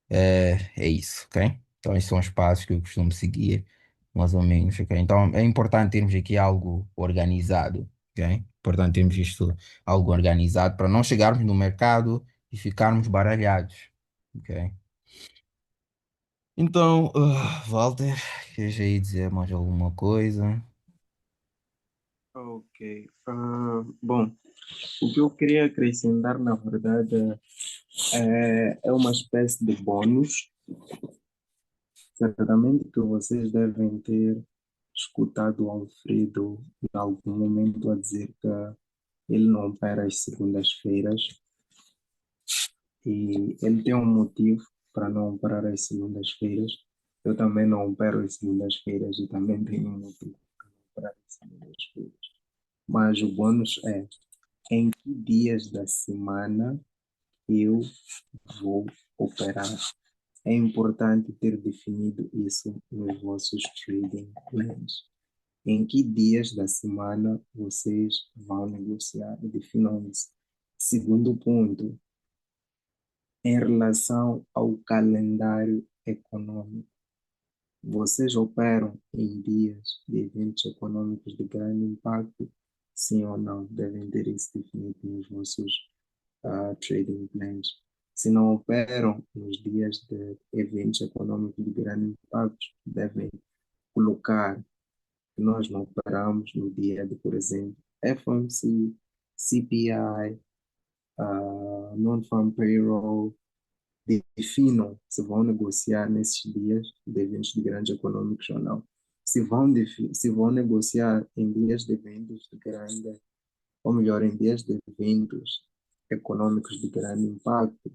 é isso, ok? Então, esses são os passos que eu costumo seguir, mais ou menos, ok? Então, é importante termos aqui algo organizado, ok? Importante termos isto algo organizado para não chegarmos no mercado e ficarmos baralhados, ok? Então, Walter, queres aí dizer mais alguma coisa? Ok. Bom, o que eu queria acrescentar, na verdade, é uma espécie de bônus, certamente que vocês devem ter escutado o Alfredo em algum momento a dizer que ele não opera às segundas-feiras e ele tem um motivo para não operar às segundas-feiras. Eu também não opero às segundas-feiras e também tenho um motivo para não operar às segundas-feiras. Mas o bônus é em que dias da semana eu vou operar. É importante ter definido isso nos vossos trading plans. Em que dias da semana vocês vão negociar? Definam isso. Segundo ponto, em relação ao calendário econômico, vocês operam em dias de eventos econômicos de grande impacto? Sim ou não? Devem ter isso definido nos vossos trading plans. Se não operam nos dias de eventos econômicos de grande impacto, devem colocar que nós não operamos no dia de, por exemplo, FOMC, CPI, Non-Farm Payroll. Definam se vão negociar nesses dias de eventos de grandes econômicos ou não. Se vão negociar em dias de eventos de grande, ou melhor, em dias de eventos econômicos de grande impacto,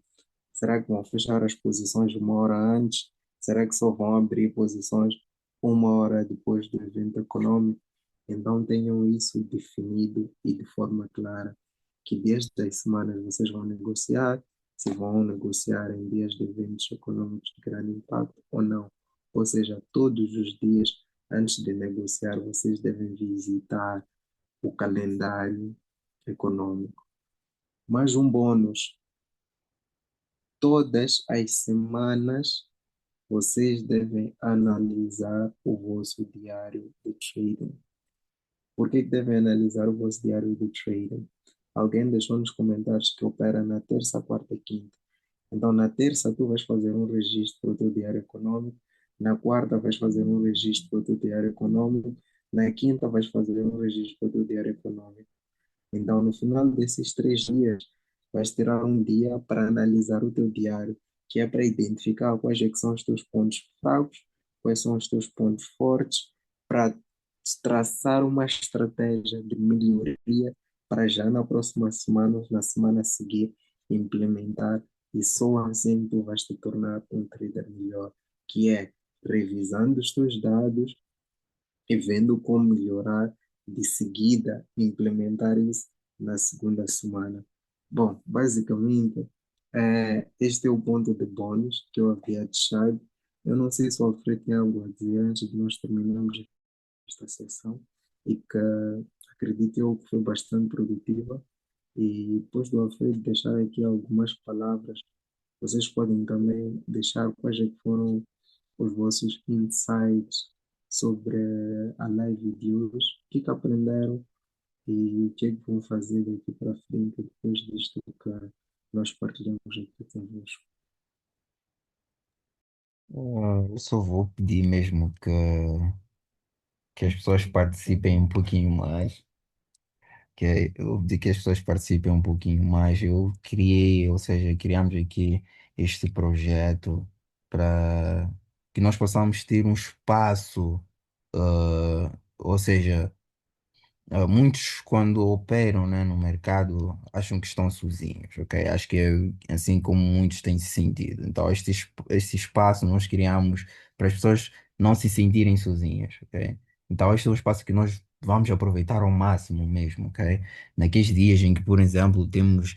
será que vão fechar as posições uma hora antes? Será que só vão abrir posições uma hora depois do evento econômico? Então tenham isso definido e de forma clara, que dias das semanas vocês vão negociar, se vão negociar em dias de eventos econômicos de grande impacto ou não. Ou seja, todos os dias antes de negociar, vocês devem visitar o calendário econômico. Mais um bônus: todas as semanas vocês devem analisar o vosso diário de trading. Por que devem analisar o vosso diário de trading? Alguém deixou nos comentários que opera na terça, quarta e quinta. Então, na terça, tu vais fazer um registro para o teu diário econômico. Na quarta, vais fazer um registro para o teu diário econômico. Na quinta, vais fazer um registro para o teu diário econômico. Então, no final desses 3 dias, vais tirar um dia para analisar o teu diário, que é para identificar quais é que são os teus pontos fracos, quais são os teus pontos fortes, para traçar uma estratégia de melhoria para já na próxima semana, na semana a seguir, implementar, e só assim tu vais te tornar um trader melhor, que é revisando os teus dados e vendo como melhorar, de seguida implementar isso na segunda semana. Bom, basicamente, este é o ponto de bônus que eu havia deixado. Eu não sei se o Alfredo tem algo a dizer antes de nós terminarmos esta sessão e que acredito eu que foi bastante produtiva. E depois do Alfredo deixar aqui algumas palavras, vocês podem também deixar quais é que foram os vossos insights sobre a live de hoje, o que aprenderam e o que é que vão fazer daqui para frente depois disto que nós partilhamos aqui convosco. Eu só vou pedir mesmo que as pessoas participem um pouquinho mais, eu pedi que as pessoas participem um pouquinho mais. Eu criei, ou seja, criamos aqui este projeto para que nós possamos ter um espaço, ou seja, Muitos, quando operam, né, no mercado, acham que estão sozinhos, ok? Acho que é assim como muitos têm se sentido. Então, este espaço nós criamos para as pessoas não se sentirem sozinhas, ok? Então, este é o espaço que nós vamos aproveitar ao máximo mesmo, ok? Naqueles dias em que, por exemplo, temos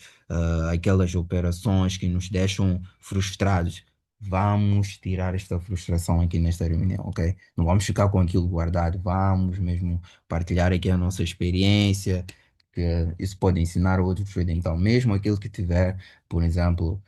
aquelas operações que nos deixam frustrados, vamos tirar esta frustração aqui nesta reunião, ok? Não vamos ficar com aquilo guardado, vamos mesmo partilhar aqui a nossa experiência, que isso pode ensinar outros. Então, mesmo aquele que tiver, por exemplo,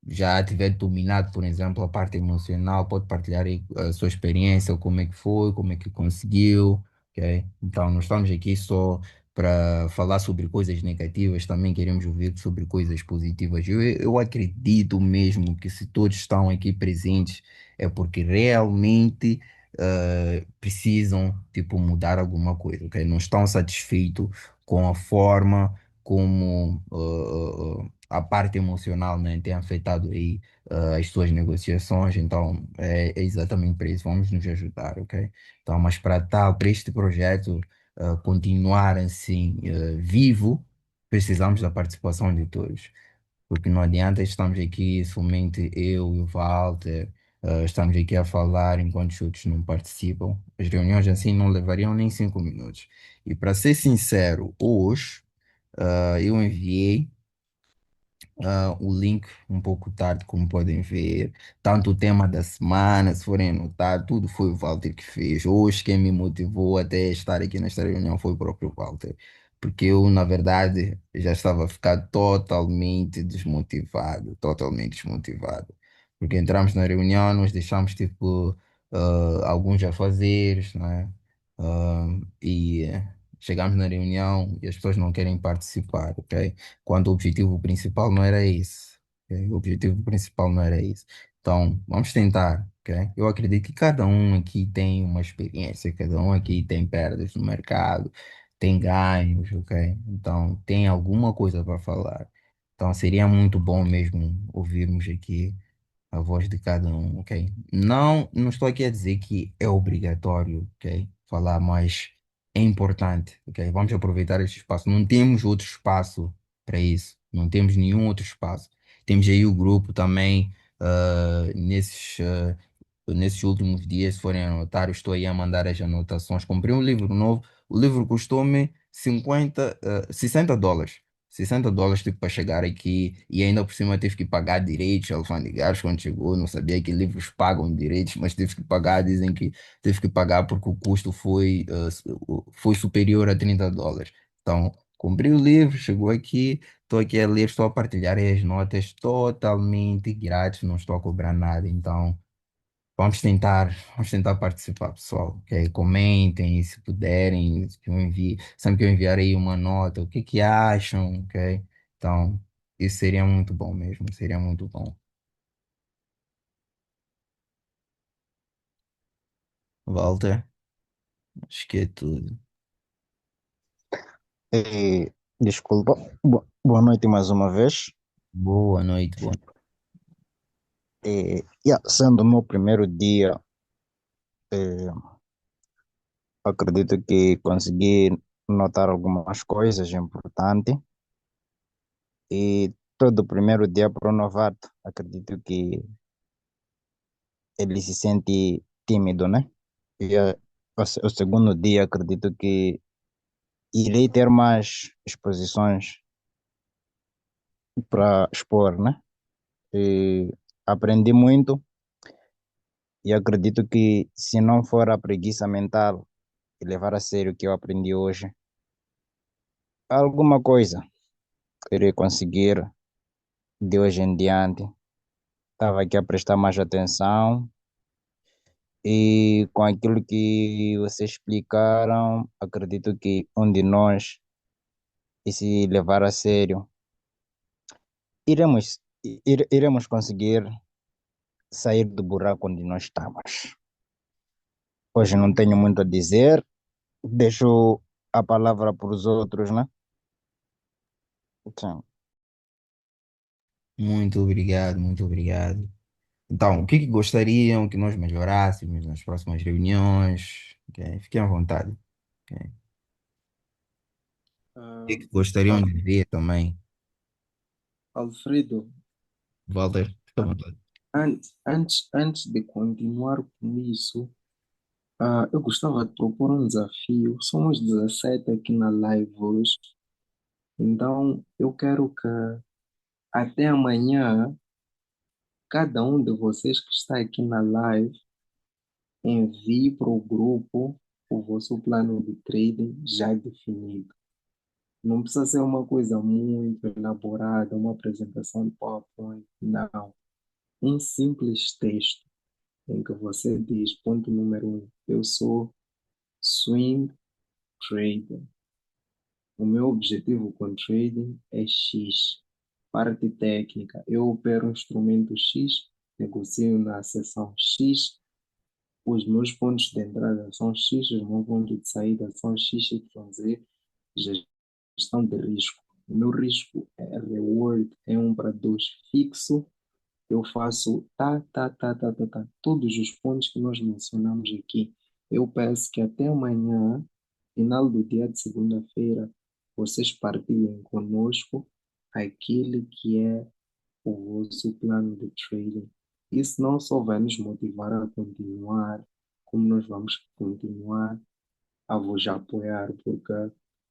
já tiver dominado, por exemplo, a parte emocional, pode partilhar aí a sua experiência, como é que foi, como é que conseguiu, ok? Então, não estamos aqui só para falar sobre coisas negativas, também queremos ouvir sobre coisas positivas. Eu acredito mesmo que se todos estão aqui presentes é porque realmente precisam, tipo, mudar alguma coisa, ok? Não estão satisfeitos com a forma como a parte emocional, né, tem afetado aí as suas negociações, então é exatamente para isso, vamos nos ajudar, ok? Então, mas para tal, para este projeto continuar assim vivo, precisamos da participação de todos, porque não adianta estamos aqui somente eu e o Walter, estamos aqui a falar enquanto os outros não participam. As reuniões assim não levariam nem 5 minutos. E para ser sincero, hoje eu enviei o link um pouco tarde, como podem ver. Tanto o tema da semana, se forem anotar, tudo foi o Walter que fez. Hoje, quem me motivou até estar aqui nesta reunião foi o próprio Walter. Porque eu, na verdade, já estava a ficar totalmente desmotivado, totalmente desmotivado. Porque entramos na reunião, nós deixamos tipo alguns afazeres, né? E chegamos na reunião e as pessoas não querem participar, ok? Quando o objetivo principal não era esse. Ok? O objetivo principal não era isso. Então, vamos tentar, ok? Eu acredito que cada um aqui tem uma experiência, cada um aqui tem perdas no mercado, tem ganhos, ok? Então, tem alguma coisa para falar. Então, seria muito bom mesmo ouvirmos aqui a voz de cada um, ok? Não estou aqui a dizer que é obrigatório, ok? Falar, mas é importante, ok? Vamos aproveitar este espaço. Não temos outro espaço para isso. Não temos nenhum outro espaço. Temos aí o grupo também, nesses últimos dias, se forem anotar, eu estou aí a mandar as anotações. Comprei um livro novo. O livro custou-me 60 dólares. 60 dólares tipo, para chegar aqui e ainda por cima tive que pagar direitos alfandegários quando chegou. Não sabia que livros pagam direitos, mas tive que pagar. Dizem que tive que pagar porque o custo foi superior a 30 dólares. Então, comprei o livro, chegou aqui, estou aqui a ler, estou a partilhar as notas totalmente grátis, não estou a cobrar nada. Então, vamos tentar participar, pessoal. Ok? Comentem, se puderem, que eu envie, sempre que eu enviar aí uma nota, o que que acham, ok? Então, isso seria muito bom mesmo, seria muito bom. Walter, acho que é tudo. Desculpa. Boa noite mais uma vez. Boa noite, boa. Sendo o meu primeiro dia, eh, acredito que consegui notar algumas coisas importantes. E todo primeiro dia para o novato, acredito que ele se sente tímido, né? O segundo dia, acredito que irei ter mais exposições para expor, né? E aprendi muito. E acredito que se não for a preguiça mental e levar a sério o que eu aprendi hoje, alguma coisa eu irei conseguir de hoje em diante. Estava aqui a prestar mais atenção e com aquilo que vocês explicaram, acredito que um de nós, e se levar a sério, iremos conseguir sair do buraco onde nós estamos. Hoje não tenho muito a dizer, deixo a palavra para os outros, né? Então, Muito obrigado, muito obrigado. Então, o que que gostariam que nós melhorássemos nas próximas reuniões? Ok? Fiquem à vontade. Ok. O que é Ah, que gostariam ah, de ver também? Alfredo, Walter, fica à ah, vontade. antes de continuar com isso, eu gostava de propor um desafio. Somos 17 aqui na live hoje, então eu quero que até amanhã, cada um de vocês que está aqui na live envie para o grupo o vosso plano de trading já definido. Não precisa ser uma coisa muito elaborada, uma apresentação de PowerPoint, não. Um simples texto em que você diz, ponto número um, eu sou swing trader. O meu objetivo com trading é X. Parte técnica, eu opero um instrumento X, negocio na seção X, os meus pontos de entrada são X, os meus pontos de saída são X, Y, Z, gestão de risco. O meu risco é reward, é 1 para 2 fixo, eu faço tá. Todos os pontos que nós mencionamos aqui. Eu peço que até amanhã, final do dia de segunda-feira, vocês partilhem conosco aquele que é o vosso plano de trading. Isso não só vai nos motivar a continuar, como nós vamos continuar a vos apoiar, porque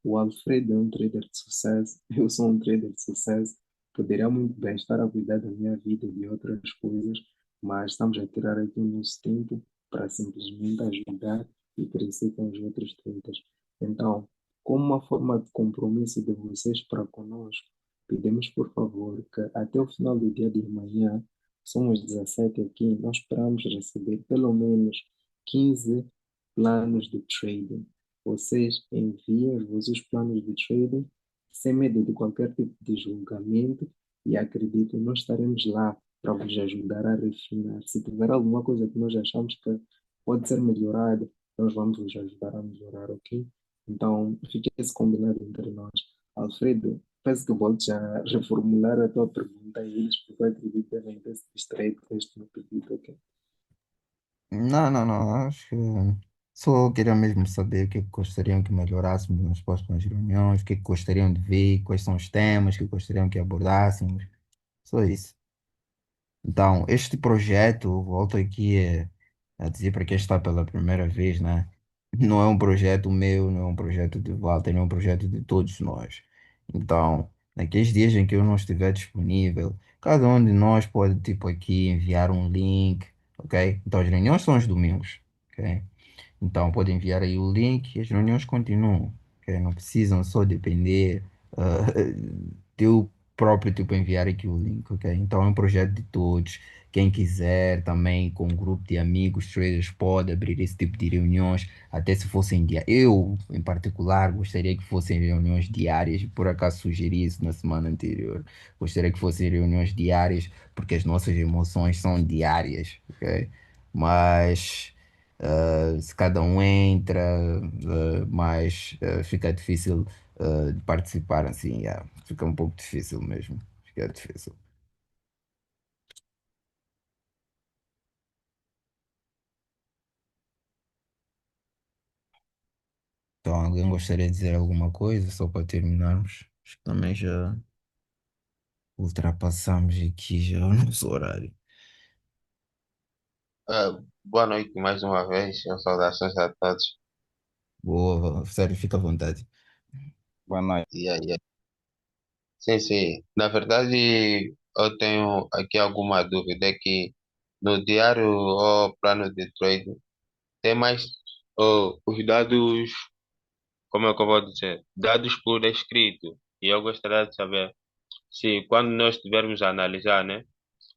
o Alfredo é um trader de sucesso, eu sou um trader de sucesso, poderia muito bem estar a cuidar da minha vida e de outras coisas, mas estamos a tirar aqui o nosso tempo para simplesmente ajudar e crescer com os outros traders. Então, como uma forma de compromisso de vocês para conosco, pedimos por favor que até o final do dia de amanhã, somos 17 aqui, nós esperamos receber pelo menos 15 planos de trading. Vocês enviam os vossos planos de trading sem medo de qualquer tipo de julgamento e acreditem, nós estaremos lá para vos ajudar a refinar. Se tiver alguma coisa que nós achamos que pode ser melhorada, nós vamos vos ajudar a melhorar, ok? Então, fique esse combinado entre nós. Alfredo, peço que voltes a reformular a tua pergunta a eles, porque eu acredito que devem ter se distraído com este meu pedido, ok? Não, acho que só queria mesmo saber o que é que gostariam que melhorássemos nas próximas reuniões, o que é que gostariam de ver, quais são os temas que gostariam que abordássemos, só isso. Então, este projeto, volto aqui a dizer para quem está pela primeira vez, né? Não é um projeto meu, não é um projeto de Walter, não é um projeto de todos nós. Então, naqueles dias em que eu não estiver disponível, cada um de nós pode, tipo, aqui enviar um link, ok? Então, as reuniões são aos domingos, ok? Então, pode enviar aí o link e as reuniões continuam, ok? Não precisam só depender de eu próprio tipo enviar aqui o link, ok? Então é um projeto de todos. Quem quiser também com um grupo de amigos traders pode abrir esse tipo de reuniões, até se fossem dia. Eu, em particular, gostaria que fossem reuniões diárias. Por acaso sugeri isso na semana anterior. Gostaria que fossem reuniões diárias, porque as nossas emoções são diárias, ok? Mas se cada um entra, mais fica difícil de participar assim, yeah. Fica um pouco difícil mesmo. Fica difícil. Então, alguém gostaria de dizer alguma coisa só para terminarmos? Acho que também já ultrapassamos aqui já o nosso horário. Boa noite mais uma vez, saudações a todos. Boa, sério, fica à vontade. Boa noite. E aí, sim, na verdade eu tenho aqui alguma dúvida, é que no diário ou plano de trade tem mais os dados, como é que eu vou dizer, dados por escrito. E eu gostaria de saber se quando nós estivermos a analisar, né,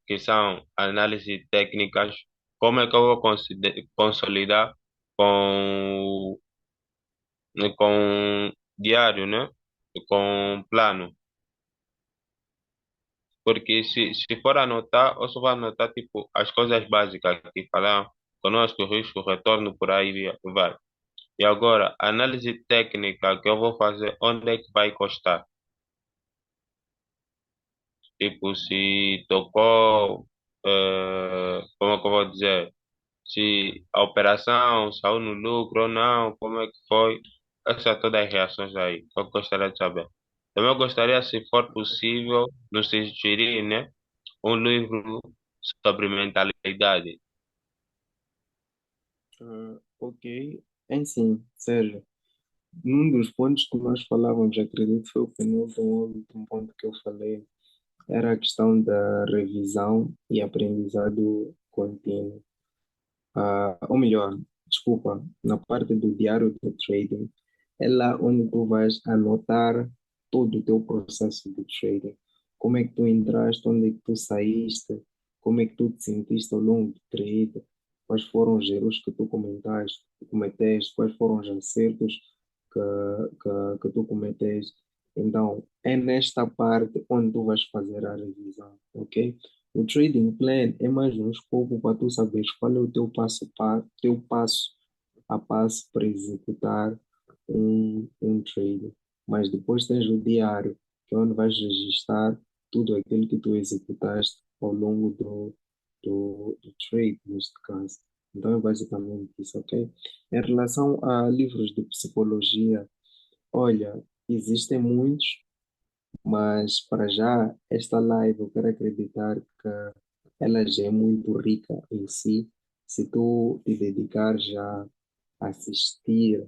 que são análises técnicas, como é que eu vou consolidar com, com diário, né, com plano. Porque se for anotar, eu só vou anotar tipo as coisas básicas que falam conosco, risco, retorno, por aí vai. E agora, análise técnica que eu vou fazer, onde é que vai custar? Tipo, se tocou, como é que eu vou dizer? Se a operação saiu no lucro ou não, como é que foi? essas todas as reações aí, que eu gostaria de saber. Também eu gostaria, se for possível, nos sugerir, né, um livro sobre mentalidade. Ok, em sim, Sérgio. Num dos pontos que nós falávamos, acredito, foi o penúltimo ou último ponto que eu falei, era a questão da revisão e aprendizado contínuo. Ou melhor, desculpa, na parte do diário do trading, é lá onde tu vais anotar todo o teu processo de trading. Como é que tu entraste, onde é que tu saíste, como é que tu te sentiste ao longo do trade, quais foram os erros que tu cometeste, quais foram os acertos que tu cometeste. Então, é nesta parte onde tu vais fazer a revisão, ok? O trading plan é mais um escopo para tu saberes qual é o teu passo a passo para executar um trade. Mas depois tens o diário, que é onde vais registrar tudo aquilo que tu executaste ao longo do trade, neste caso. Então é basicamente isso, ok? Em relação a livros de psicologia, olha, existem muitos, mas para já esta live eu quero acreditar que ela já é muito rica em si. Se tu te dedicar já a assistir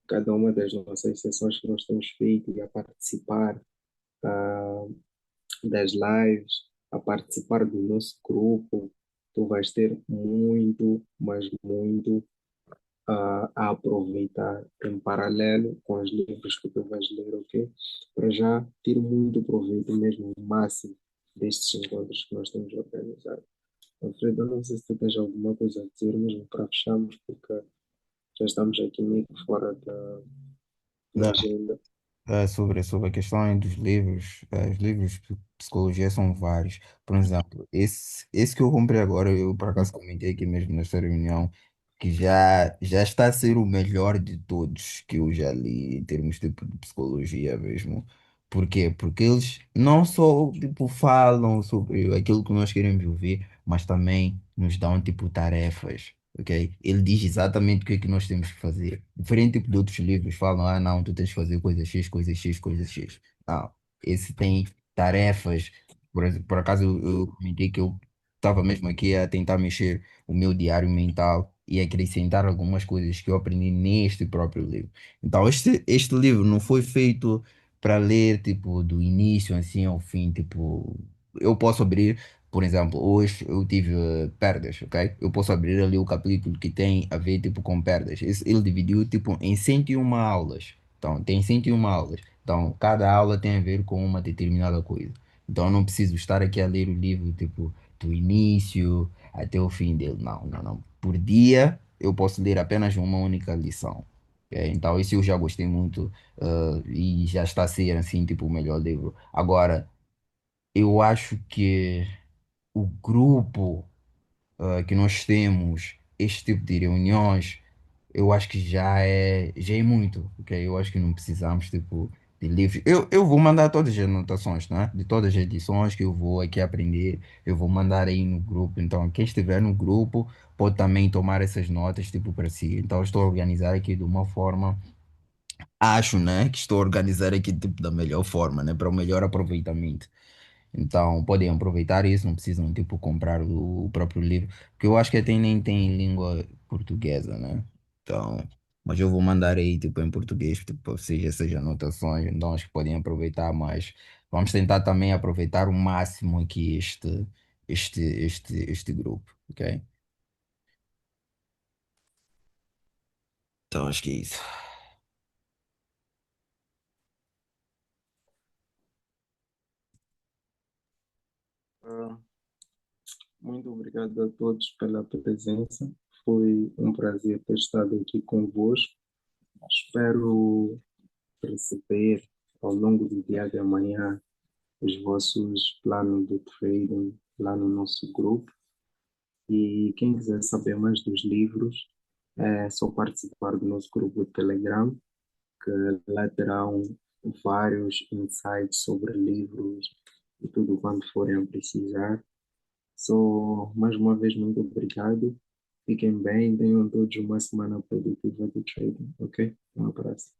cada uma das nossas sessões que nós temos feito e a participar ah, das lives, a participar do nosso grupo, tu vais ter muito, mas muito a aproveitar em paralelo com os livros que tu vais ler, ok? Para já ter muito proveito mesmo, o máximo destes encontros que nós temos organizado. Alfredo, eu não sei se tu tens alguma coisa a dizer mesmo para fecharmos, porque já estamos aqui meio que fora da agenda. Sobre a questão aí dos livros, os livros de psicologia são vários. Por exemplo, esse que eu comprei agora, eu por acaso comentei aqui mesmo nesta reunião, que já está a ser o melhor de todos que eu já li em termos de psicologia mesmo. Por quê? Porque eles não só tipo, falam sobre aquilo que nós queremos ouvir, mas também nos dão tipo tarefas. Ok? Ele diz exatamente o que é que nós temos que fazer. Diferente tipo, de outros livros, falam, ah, não, tu tens que fazer coisa X, coisa X, coisa X. Não, esse tem tarefas. Por acaso eu comentei que eu estava mesmo aqui a tentar mexer o meu diário mental e acrescentar algumas coisas que eu aprendi neste próprio livro. Então, este livro não foi feito para ler, tipo, do início assim ao fim, tipo, eu posso abrir. Por exemplo, hoje eu tive perdas, ok? Eu posso abrir ali o capítulo que tem a ver tipo com perdas. Ele dividiu tipo em 101 aulas. Então, tem 101 aulas. Então, cada aula tem a ver com uma determinada coisa. Então, eu não preciso estar aqui a ler o livro tipo do início até o fim dele. Não, não, não. Por dia eu posso ler apenas uma única lição. Ok? Então, isso eu já gostei muito, e já está a ser assim tipo o melhor livro. Agora, eu acho que o grupo que nós temos, este tipo de reuniões, eu acho que já é muito, ok? Eu acho que não precisamos, tipo, de livros. Eu vou mandar todas as anotações, né? De todas as lições que eu vou aqui aprender, eu vou mandar aí no grupo. Então, quem estiver no grupo pode também tomar essas notas, tipo, para si. Então, eu estou a organizar aqui de uma forma, acho, né? Que estou a organizar aqui, tipo, da melhor forma, né? Para o melhor aproveitamento. Então, podem aproveitar isso, não precisam, tipo, comprar o próprio livro, porque eu acho que até nem tem língua portuguesa, né? Então, mas eu vou mandar aí, tipo, em português, tipo, para vocês essas anotações, então acho que podem aproveitar, mas vamos tentar também aproveitar o máximo aqui este grupo, ok? Então, acho que é isso. Ah, muito obrigado a todos pela presença. Foi um prazer ter estado aqui convosco. Espero receber ao longo do dia de amanhã os vossos planos de trading lá no nosso grupo. E quem quiser saber mais dos livros, é só participar do nosso grupo de Telegram, que lá terão vários insights sobre livros e tudo quanto forem a precisar. Só mais uma vez, muito obrigado. Fiquem bem, tenham todos uma semana produtiva de trading, ok? Um abraço.